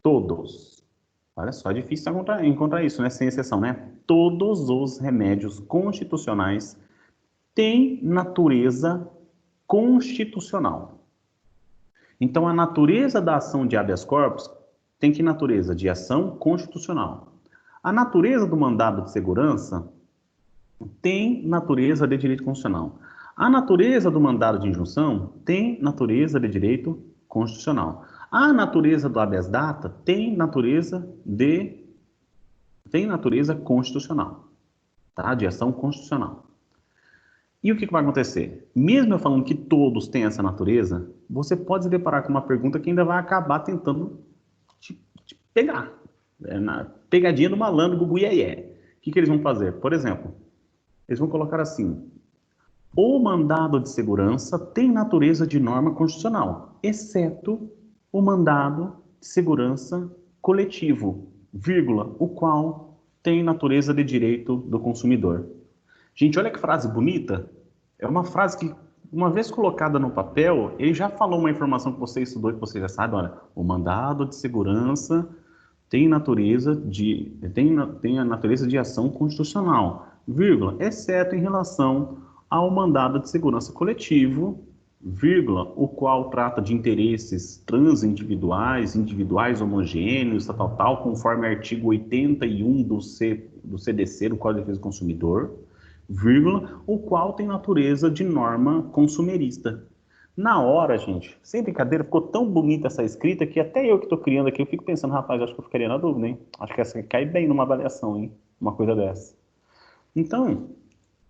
Todos. Olha só, é difícil encontrar isso, né? Sem exceção, né? Todos os remédios constitucionais têm natureza constitucional. Então, a natureza da ação de habeas corpus tem que natureza de ação constitucional. A natureza do mandado de segurança tem natureza de direito constitucional. A natureza do mandado de injunção tem natureza de direito constitucional. A natureza do habeas data tem natureza constitucional, tá? De ação constitucional. E o que vai acontecer? Mesmo eu falando que todos têm essa natureza, você pode se deparar com uma pergunta que ainda vai acabar tentando te pegar. É na pegadinha do malandro, Gugu Iê. O que eles vão fazer? Por exemplo, eles vão colocar assim: o mandado de segurança tem natureza de norma constitucional, exceto o mandado de segurança coletivo, vírgula, o qual tem natureza de direito do consumidor. Gente, olha que frase bonita. É uma frase que, uma vez colocada no papel, ele já falou uma informação que você estudou e que você já sabe. Olha, o mandado de segurança tem a natureza de ação constitucional, vírgula, exceto em relação ao mandado de segurança coletivo, vírgula, o qual trata de interesses transindividuais, individuais homogêneos, tal, conforme artigo 81 do CDC, do Código de Defesa do Consumidor, vírgula, o qual tem natureza de norma consumerista. Na hora, gente, sem brincadeira, ficou tão bonita essa escrita que até eu que estou criando aqui, eu fico pensando, rapaz, acho que eu ficaria na dúvida, hein? Acho que essa cai bem numa avaliação, hein? Uma coisa dessa. Então,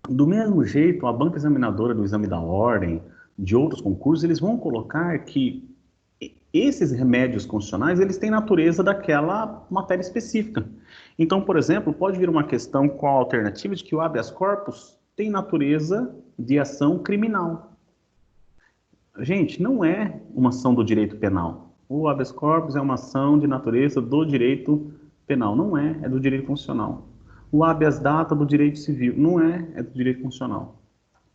do mesmo jeito, a banca examinadora do exame da ordem, de outros concursos, eles vão colocar que esses remédios constitucionais, eles têm natureza daquela matéria específica. Então, por exemplo, pode vir uma questão com a alternativa de que o habeas corpus tem natureza de ação criminal. Gente, não é uma ação do direito penal. O habeas corpus é uma ação de natureza do direito penal. Não é, é do direito constitucional. O habeas data do direito civil. Não é, é do direito constitucional.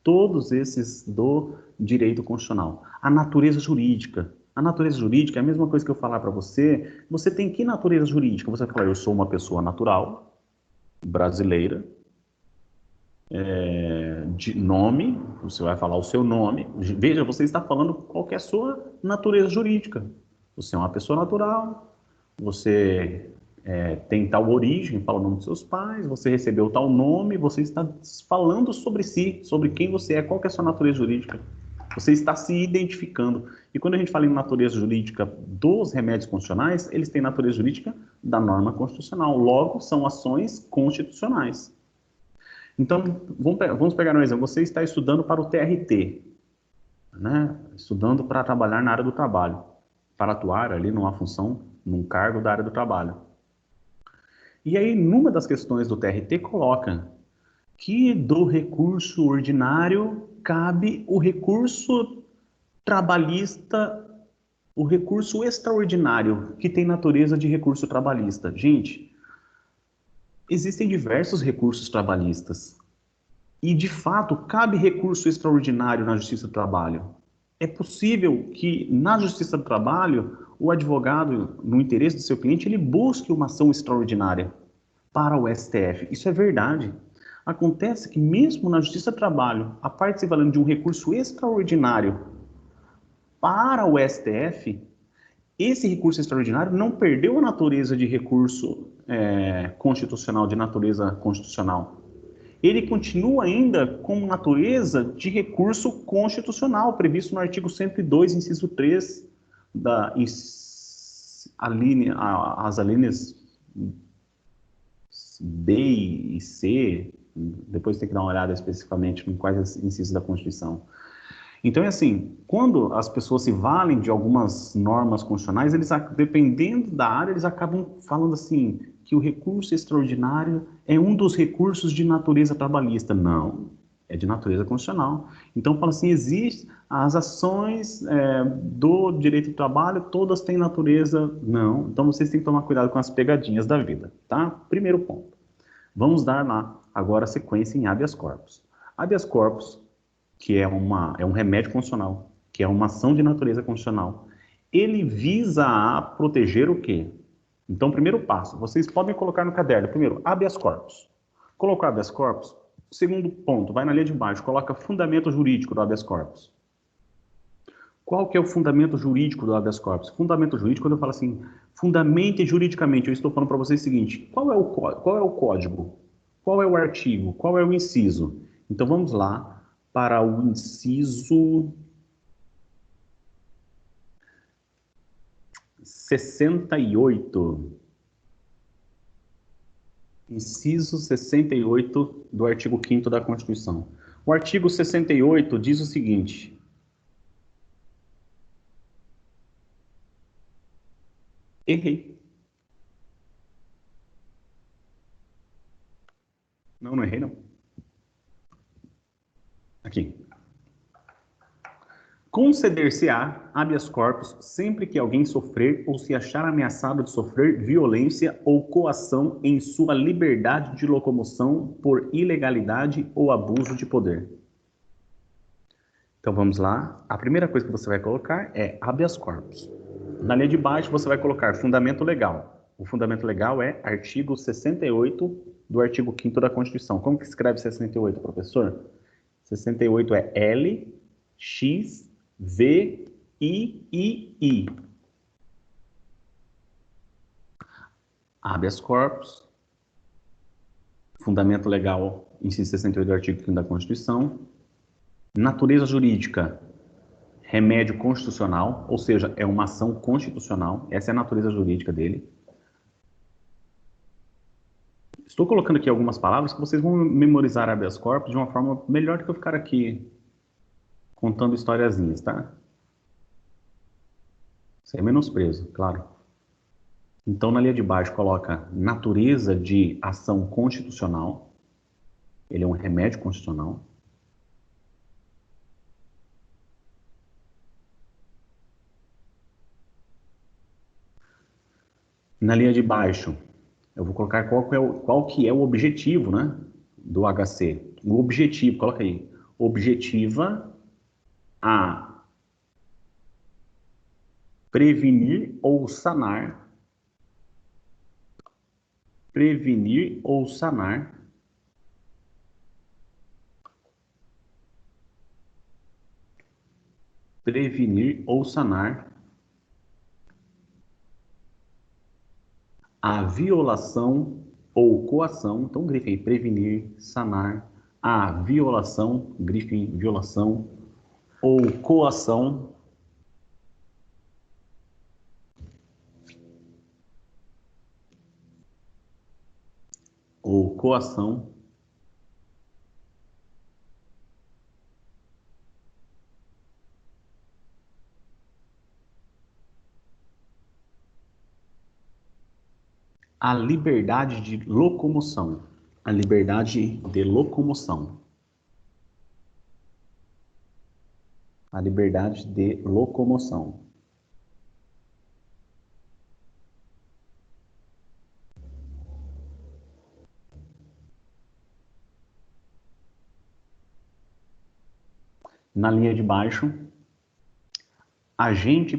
Todos esses do direito constitucional. A natureza jurídica. A natureza jurídica é a mesma coisa que eu falar para você. Você tem que natureza jurídica? Você vai falar, eu sou uma pessoa natural, brasileira, de nome, você vai falar o seu nome. Veja, você está falando qual que é a sua natureza jurídica. Você é uma pessoa natural, você tem tal origem, fala o nome dos seus pais, você recebeu tal nome, você está falando sobre si, sobre quem você é, qual que é a sua natureza jurídica. Você está se identificando. E quando a gente fala em natureza jurídica dos remédios constitucionais, eles têm natureza jurídica da norma constitucional. Logo, são ações constitucionais. Então, vamos pegar um exemplo. Você está estudando para o TRT, né? Estudando para trabalhar na área do trabalho, para atuar ali numa função, num cargo da área do trabalho. E aí, numa das questões do TRT, coloca que do recurso ordinário cabe o recurso trabalhista, o recurso extraordinário, que tem natureza de recurso trabalhista. Gente, existem diversos recursos trabalhistas. E, de fato, cabe recurso extraordinário na Justiça do Trabalho. É possível que, na Justiça do Trabalho, o advogado, no interesse do seu cliente, ele busque uma ação extraordinária para o STF. Isso é verdade. Acontece que, mesmo na Justiça do Trabalho, a parte se valendo de um recurso extraordinário para o STF, esse recurso extraordinário não perdeu a natureza de recurso constitucional, de natureza constitucional. Ele continua ainda com natureza de recurso constitucional, previsto no artigo 102, inciso 3, as alíneas B e C, depois tem que dar uma olhada especificamente em quais incisos da Constituição. Então, é assim, quando as pessoas se valem de algumas normas constitucionais, eles, dependendo da área, eles acabam falando assim, que o recurso extraordinário é um dos recursos de natureza trabalhista. Não, é de natureza constitucional. Então, fala assim, existe as ações do direito do trabalho, todas têm natureza... Não, então vocês têm que tomar cuidado com as pegadinhas da vida, tá? Primeiro ponto. Vamos dar lá, agora, a sequência em habeas corpus. Habeas corpus que é um remédio constitucional, que é uma ação de natureza constitucional, ele visa a proteger o quê? Então, primeiro passo, vocês podem colocar no caderno, primeiro, habeas corpus. Colocou habeas corpus, segundo ponto, vai na linha de baixo, coloca fundamento jurídico do habeas corpus. Qual que é o fundamento jurídico do habeas corpus? Fundamento jurídico, quando eu falo assim, fundamente juridicamente, eu estou falando para vocês o seguinte, qual é o código? Qual é o artigo? Qual é o inciso? Então, vamos lá para o inciso 68. Inciso 68 do artigo 5º da Constituição. O artigo 68 diz o seguinte: errei. Não errei, não. Aqui. Conceder-se-á habeas corpus sempre que alguém sofrer ou se achar ameaçado de sofrer violência ou coação em sua liberdade de locomoção por ilegalidade ou abuso de poder. Então vamos lá. A primeira coisa que você vai colocar é habeas corpus. Na linha de baixo você vai colocar fundamento legal. O fundamento legal é artigo 68 do artigo 5º da Constituição. Como que escreve 68, professor? 68 é L, X, V, I. Habeas corpus, fundamento legal, inciso 68 do artigo 5º da Constituição. Natureza jurídica, remédio constitucional, ou seja, é uma ação constitucional. Essa é a natureza jurídica dele. Estou colocando aqui algumas palavras que vocês vão memorizar habeas corpus de uma forma melhor do que eu ficar aqui contando historiazinhas, tá? Sem menosprezo, claro. Então, na linha de baixo, coloca natureza de ação constitucional. Ele é um remédio constitucional. Na linha de baixo, eu vou colocar qual que é o objetivo, né, do HC. O objetivo, coloca aí. Objetiva a prevenir ou sanar a violação ou coação, então grife aí, prevenir, sanar, a violação, grife aí, violação, ou coação, a liberdade de locomoção. A liberdade de locomoção. A liberdade de locomoção. Na linha de baixo, agente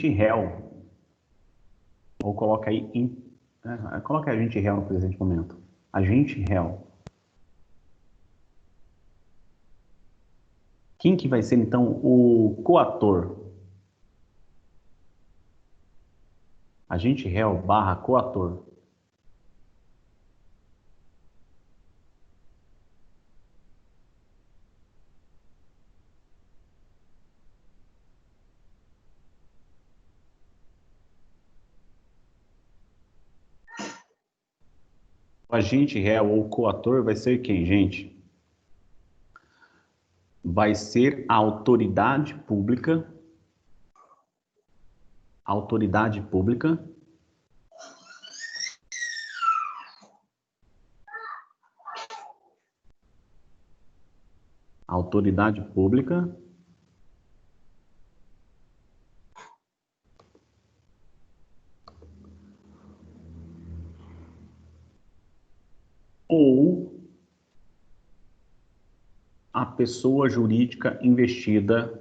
réu, ou coloca aí, coloca agente réu no presente momento. Agente réu. Quem que vai ser, então, o coator? Agente réu barra coator. O agente réu ou coator vai ser quem, gente? Vai ser a autoridade pública, autoridade pública, autoridade pública ou a pessoa jurídica investida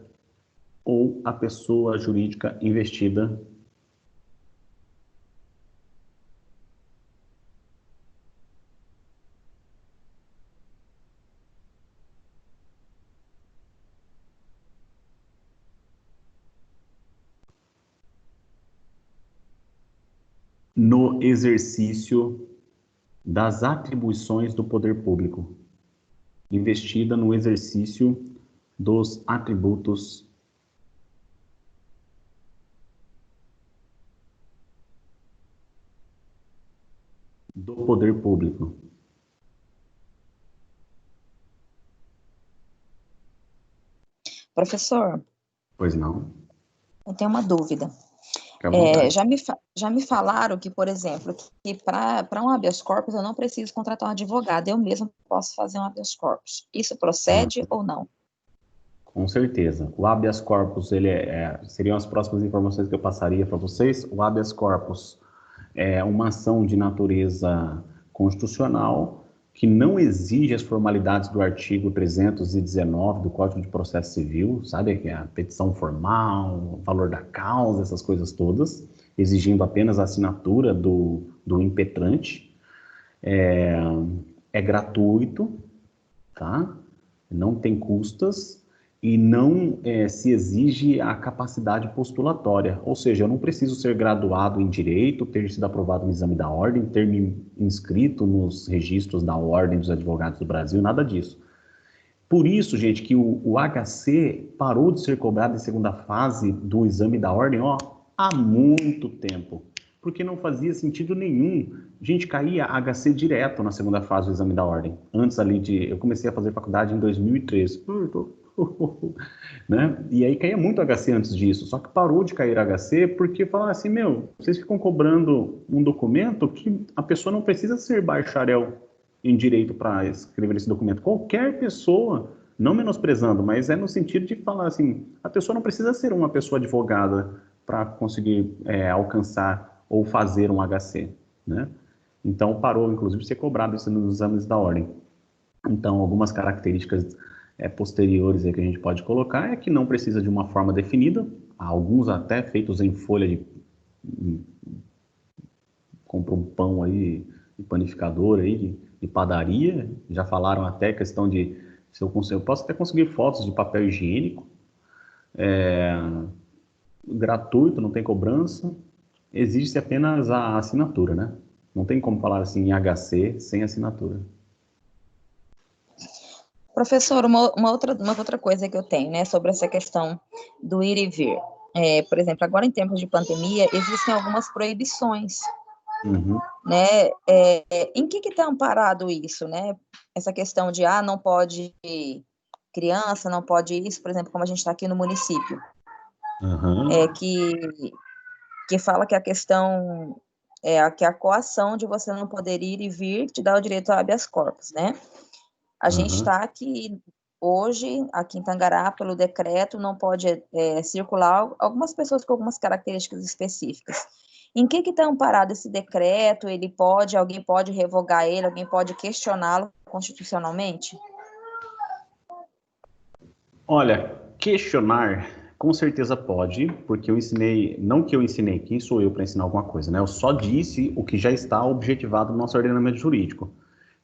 ou a pessoa jurídica investida? No exercício das atribuições do poder público. Investida no exercício dos atributos do poder público. Professor, Pois não? eu tenho uma dúvida. Fique à vontade. Já me falaram que, por exemplo, que para um habeas corpus eu não preciso contratar um advogado, eu mesmo posso fazer um habeas corpus. Isso procede ou não? Com certeza. O habeas corpus, seriam as próximas informações que eu passaria para vocês. O habeas corpus é uma ação de natureza constitucional que não exige as formalidades do artigo 319 do Código de Processo Civil, sabe? Que é a petição formal, o valor da causa, essas coisas todas, exigindo apenas a assinatura do impetrante. É gratuito, tá? Não tem custas e não se exige a capacidade postulatória, ou seja, eu não preciso ser graduado em Direito, ter sido aprovado no exame da ordem, ter me inscrito nos registros da Ordem dos Advogados do Brasil, nada disso. Por isso, gente, que o HC parou de ser cobrado em segunda fase do exame da ordem, há muito tempo, porque não fazia sentido nenhum. Gente, caía HC direto na segunda fase do exame da ordem. Antes ali eu comecei a fazer faculdade em 2013. Né? E aí caía muito HC antes disso, só que parou de cair HC porque falaram assim, vocês ficam cobrando um documento que a pessoa não precisa ser bacharel em direito para escrever esse documento. Qualquer pessoa, não menosprezando, mas é no sentido de falar assim, a pessoa não precisa ser uma pessoa advogada para conseguir alcançar ou fazer um HC, né? Então parou, inclusive, de ser cobrado isso nos exames da ordem. Então, algumas características posteriores aí que a gente pode colocar é que não precisa de uma forma definida, alguns até feitos em folha de... compra um pão aí de panificador aí, de padaria, já falaram até questão de... eu posso até conseguir fotos de papel higiênico, gratuito, não tem cobrança, exige-se apenas a assinatura, né? Não tem como falar assim em HC sem assinatura. Professor, uma outra coisa que eu tenho, né, sobre essa questão do ir e vir. Por exemplo, agora em tempos de pandemia, existem algumas proibições, né? Em que está amparado isso, né? Essa questão de, não pode criança, não pode isso, por exemplo, como a gente está aqui no município. Que fala que a questão, que a coação de você não poder ir e vir te dá o direito a habeas corpus, né? A gente está aqui hoje, aqui em Tangará, pelo decreto, não pode circular algumas pessoas com algumas características específicas. Em que está amparado esse decreto? Alguém pode revogar ele, alguém pode questioná-lo constitucionalmente? Olha, questionar, com certeza pode, porque eu ensinei, não que eu ensinei, quem sou eu para ensinar alguma coisa, né? Eu só disse o que já está objetivado no nosso ordenamento jurídico,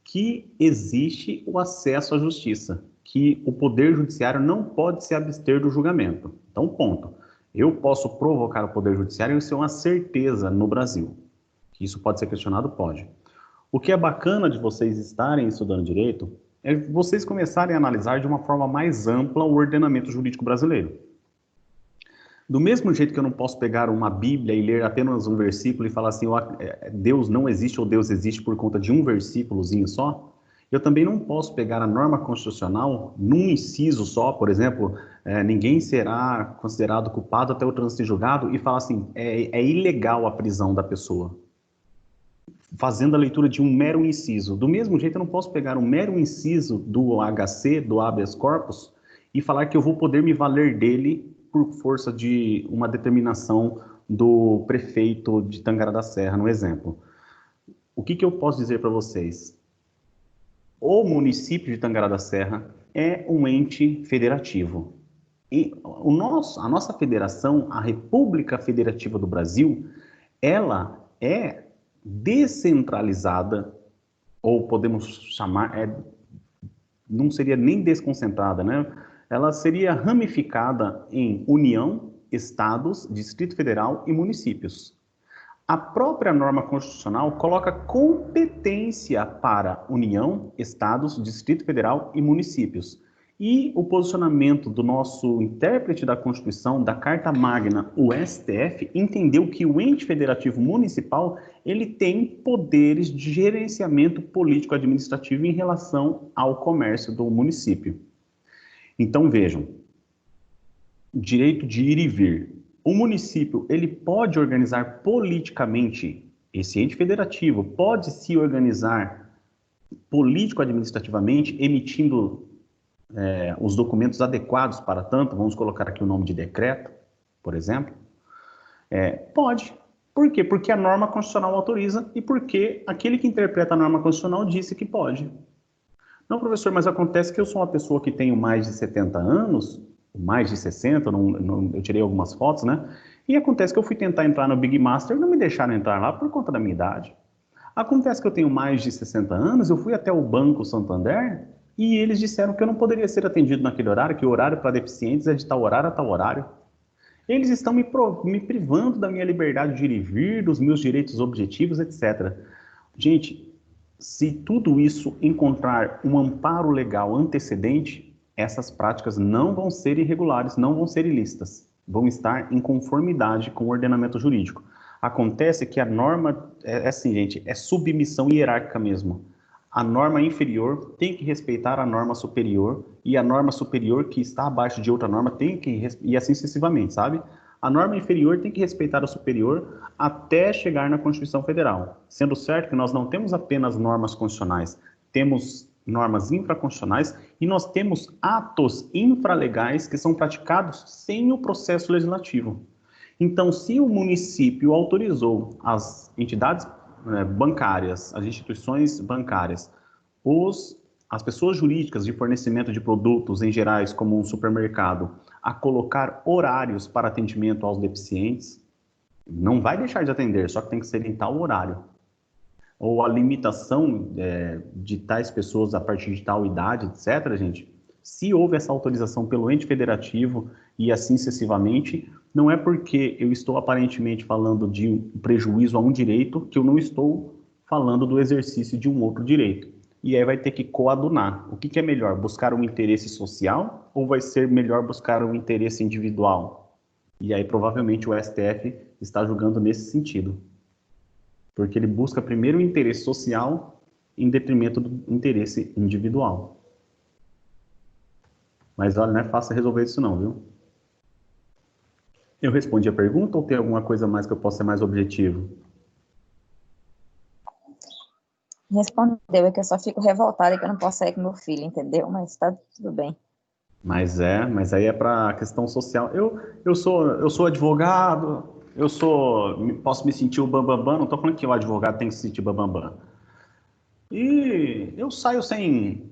que existe o acesso à justiça, que o Poder Judiciário não pode se abster do julgamento. Então, ponto. Eu posso provocar o Poder Judiciário, isso é uma certeza no Brasil. Que isso pode ser questionado? Pode. O que é bacana de vocês estarem estudando direito é vocês começarem a analisar de uma forma mais ampla o ordenamento jurídico brasileiro. Do mesmo jeito que eu não posso pegar uma Bíblia e ler apenas um versículo e falar assim, Deus não existe ou Deus existe por conta de um versículozinho só, eu também não posso pegar a norma constitucional num inciso só, por exemplo, ninguém será considerado culpado até o trânsito em julgado e falar assim, é ilegal a prisão da pessoa, fazendo a leitura de um mero inciso. Do mesmo jeito, eu não posso pegar um mero inciso do HC, do habeas corpus, e falar que eu vou poder me valer dele por força de uma determinação do prefeito de Tangará da Serra, no exemplo. O que eu posso dizer para vocês? O município de Tangará da Serra é um ente federativo. E a nossa federação, a República Federativa do Brasil, ela é descentralizada, ou podemos chamar, não seria nem desconcentrada, né? Ela seria ramificada em União, Estados, Distrito Federal e municípios. A própria norma constitucional coloca competência para União, Estados, Distrito Federal e municípios. E o posicionamento do nosso intérprete da Constituição, da Carta Magna, o STF, entendeu que o ente federativo municipal ele tem poderes de gerenciamento político-administrativo em relação ao comércio do município. Então, vejam, direito de ir e vir. O município, ele pode organizar politicamente, esse ente federativo pode se organizar político-administrativamente, emitindo os documentos adequados para tanto, vamos colocar aqui o nome de decreto, por exemplo. Pode. Por quê? Porque a norma constitucional autoriza e porque aquele que interpreta a norma constitucional disse que pode. Não, professor, mas acontece que eu sou uma pessoa que tenho mais de 70 anos, mais de 60, eu tirei algumas fotos, né? E acontece que eu fui tentar entrar no Big Master e não me deixaram entrar lá por conta da minha idade. Acontece que eu tenho mais de 60 anos, eu fui até o Banco Santander e eles disseram que eu não poderia ser atendido naquele horário, que o horário para deficientes é de tal horário a tal horário. Eles estão me privando da minha liberdade de ir e vir, dos meus direitos objetivos, etc. Gente, se tudo isso encontrar um amparo legal antecedente, essas práticas não vão ser irregulares, não vão ser ilícitas, vão estar em conformidade com o ordenamento jurídico. Acontece que a norma, assim, gente, é submissão hierárquica mesmo. A norma inferior tem que respeitar a norma superior e a norma superior que está abaixo de outra norma tem que, e assim sucessivamente, sabe? A norma inferior tem que respeitar a superior até chegar na Constituição Federal. Sendo certo que nós não temos apenas normas constitucionais, temos normas infraconstitucionais e nós temos atos infralegais que são praticados sem o processo legislativo. Então, se o município autorizou as entidades bancárias, as instituições bancárias, as pessoas jurídicas de fornecimento de produtos em gerais, como um supermercado, a colocar horários para atendimento aos deficientes, não vai deixar de atender, só que tem que ser em tal horário. Ou a limitação de tais pessoas a partir de tal idade, etc., gente, se houve essa autorização pelo ente federativo e assim sucessivamente, não é porque eu estou aparentemente falando de um prejuízo a um direito que eu não estou falando do exercício de um outro direito. E aí vai ter que coadunar. O que é melhor, buscar um interesse social ou vai ser melhor buscar um interesse individual? E aí provavelmente o STF está julgando nesse sentido. Porque ele busca primeiro o interesse social em detrimento do interesse individual. Mas olha, não é fácil resolver isso não, viu? Eu respondi a pergunta ou tem alguma coisa mais que eu possa ser mais objetivo? Respondeu, é que eu só fico revoltada que eu não posso sair com meu filho, entendeu? Mas tá tudo bem. Mas aí é para a questão social. Eu sou advogado, posso me sentir o bambambam, não estou falando que o advogado tem que se sentir bambambam. E eu saio sem...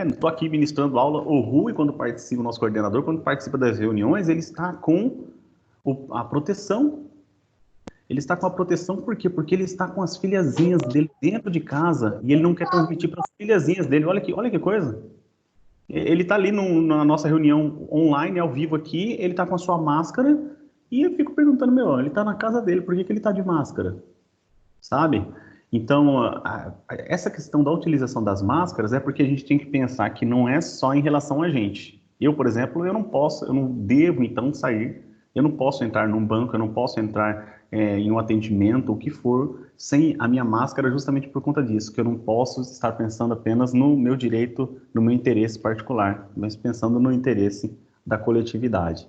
Estou aqui ministrando aula, o Rui, quando participa, o nosso coordenador, quando participa das reuniões, ele está com a proteção. Ele está com a proteção por quê? Porque ele está com as filhazinhas dele dentro de casa e ele não quer transmitir para as filhazinhas dele. Olha que coisa. Ele está ali na nossa reunião online, ao vivo aqui, ele está com a sua máscara e eu fico perguntando, ele está na casa dele, por que ele está de máscara? Sabe? Então, essa questão da utilização das máscaras é porque a gente tem que pensar que não é só em relação a gente. Eu, por exemplo, eu não devo, então, sair, eu não posso entrar num banco, eu não posso entrar em um atendimento, o que for, sem a minha máscara, justamente por conta disso, que eu não posso estar pensando apenas no meu direito, no meu interesse particular, mas pensando no interesse da coletividade.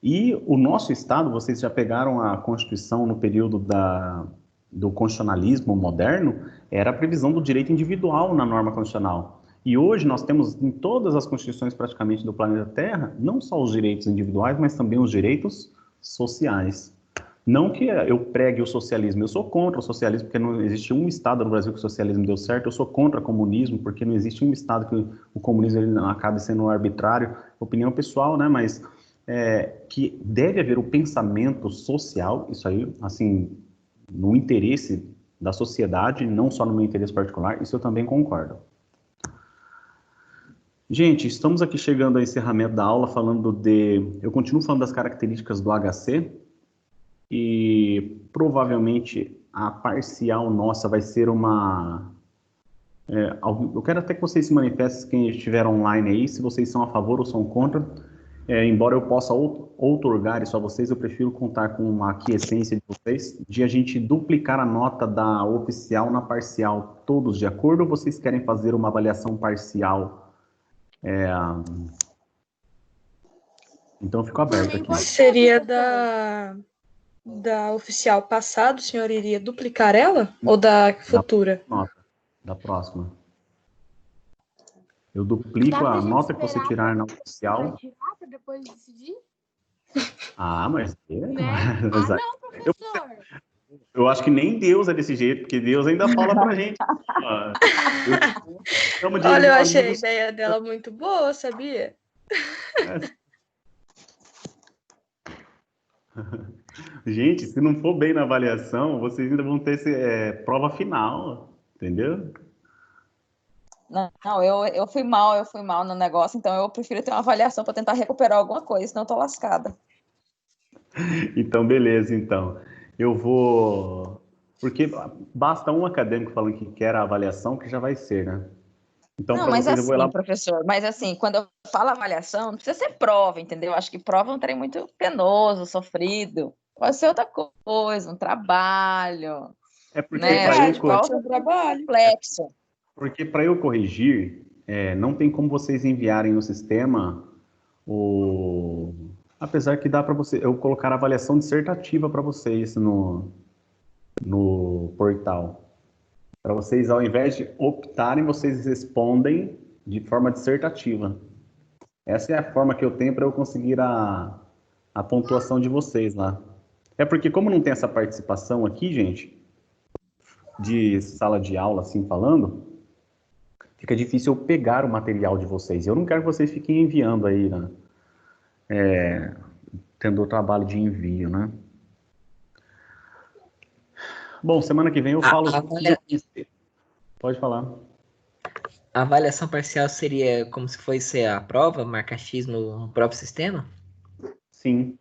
E o nosso Estado, vocês já pegaram a Constituição no período do constitucionalismo moderno, era a previsão do direito individual na norma constitucional. E hoje nós temos em todas as constituições praticamente do planeta Terra, não só os direitos individuais, mas também os direitos sociais. Não que eu pregue o socialismo, eu sou contra o socialismo, porque não existe um Estado no Brasil que o socialismo deu certo, eu sou contra o comunismo, porque não existe um Estado que o comunismo ele não acabe sendo arbitrário, opinião pessoal, né, mas que deve haver o pensamento social, isso aí, assim, no interesse da sociedade, não só no meu interesse particular, isso eu também concordo. Gente, estamos aqui chegando ao encerramento da aula, eu continuo falando das características do HC, e provavelmente a parcial nossa vai ser eu quero até que vocês se manifestem, quem estiver online aí, se vocês são a favor ou são contra. Embora eu possa outorgar isso a vocês, eu prefiro contar com a aquiescência de vocês, de a gente duplicar a nota da oficial na parcial, todos de acordo, ou vocês querem fazer uma avaliação parcial? Então, eu fico aberto aqui. Seria da oficial passada, o senhor iria duplicar ela? Ou da futura? Da próxima. Eu duplico a nota que você tirar na oficial. Tirar para depois decidir? Mas... Né? Não, professor. Eu acho que nem Deus é desse jeito, porque Deus ainda fala pra gente. Olha, eu achei a ideia dela muito boa, sabia? Gente, se não for bem na avaliação, vocês ainda vão ter prova final, entendeu? Não, eu fui mal no negócio, então eu prefiro ter uma avaliação para tentar recuperar alguma coisa, senão eu tô lascada. Então, beleza, então. Eu vou... Porque basta um acadêmico falando que quer a avaliação, que já vai ser, né? Então, não, para mas vocês, assim, eu vou elaborar... professor, mas assim, quando eu falo avaliação, não precisa ser prova, entendeu? Acho que prova é um trem muito penoso, sofrido. Pode ser outra coisa, um trabalho. É porque né? para Pode ser um trabalho complexo. Porque para eu corrigir, não tem como vocês enviarem no sistema apesar que dá para eu colocar a avaliação dissertativa para vocês no portal. Para vocês, ao invés de optarem, vocês respondem de forma dissertativa. Essa é a forma que eu tenho para eu conseguir a pontuação de vocês lá. É porque como não tem essa participação aqui, gente, de sala de aula, assim falando, fica difícil eu pegar o material de vocês. Eu não quero que vocês fiquem enviando aí, né? Tendo o trabalho de envio, né? Bom, semana que vem eu falo... Pode falar. A avaliação parcial seria como se fosse a prova, marcar X no próprio sistema? Sim.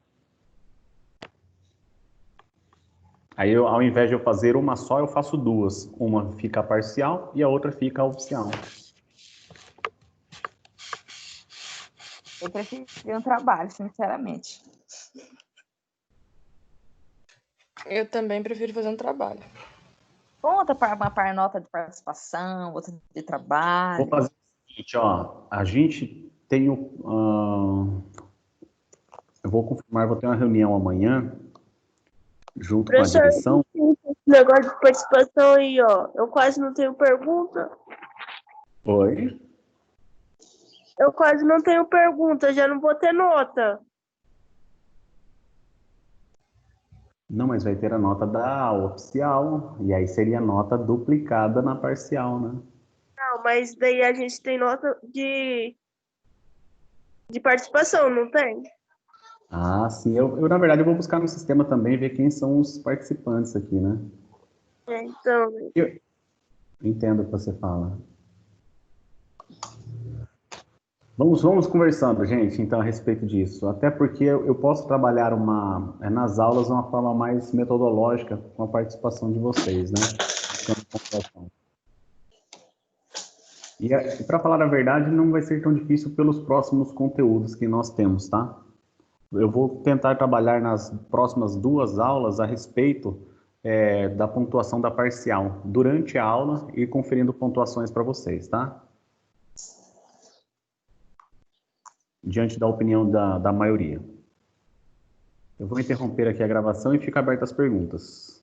Aí, ao invés de eu fazer uma só, eu faço duas. Uma fica parcial e a outra fica oficial. Eu prefiro um trabalho, sinceramente. Eu também prefiro fazer um trabalho. Conta para uma nota de participação, outra de trabalho. Vou fazer o seguinte, a gente tem eu vou confirmar, vou ter uma reunião amanhã, junto com a direção. Esse negócio de participação aí, eu quase não tenho pergunta. Oi? Eu quase não tenho pergunta, já não vou ter nota. Não, mas vai ter a nota da oficial, e aí seria a nota duplicada na parcial, né? Não, mas daí a gente tem nota de participação, não tem? Ah, sim. Eu, na verdade, eu vou buscar no sistema também, ver quem são os participantes aqui, né? Então... Eu entendo o que você fala. Vamos conversando, gente, então, a respeito disso. Até porque eu posso trabalhar nas aulas de uma forma mais metodológica com a participação de vocês, né? E para falar a verdade, não vai ser tão difícil pelos próximos conteúdos que nós temos, tá? Eu vou tentar trabalhar nas próximas 2 aulas a respeito da pontuação da parcial, durante a aula, e conferindo pontuações para vocês, tá? Diante da opinião da maioria. Eu vou interromper aqui a gravação e fica aberta as perguntas.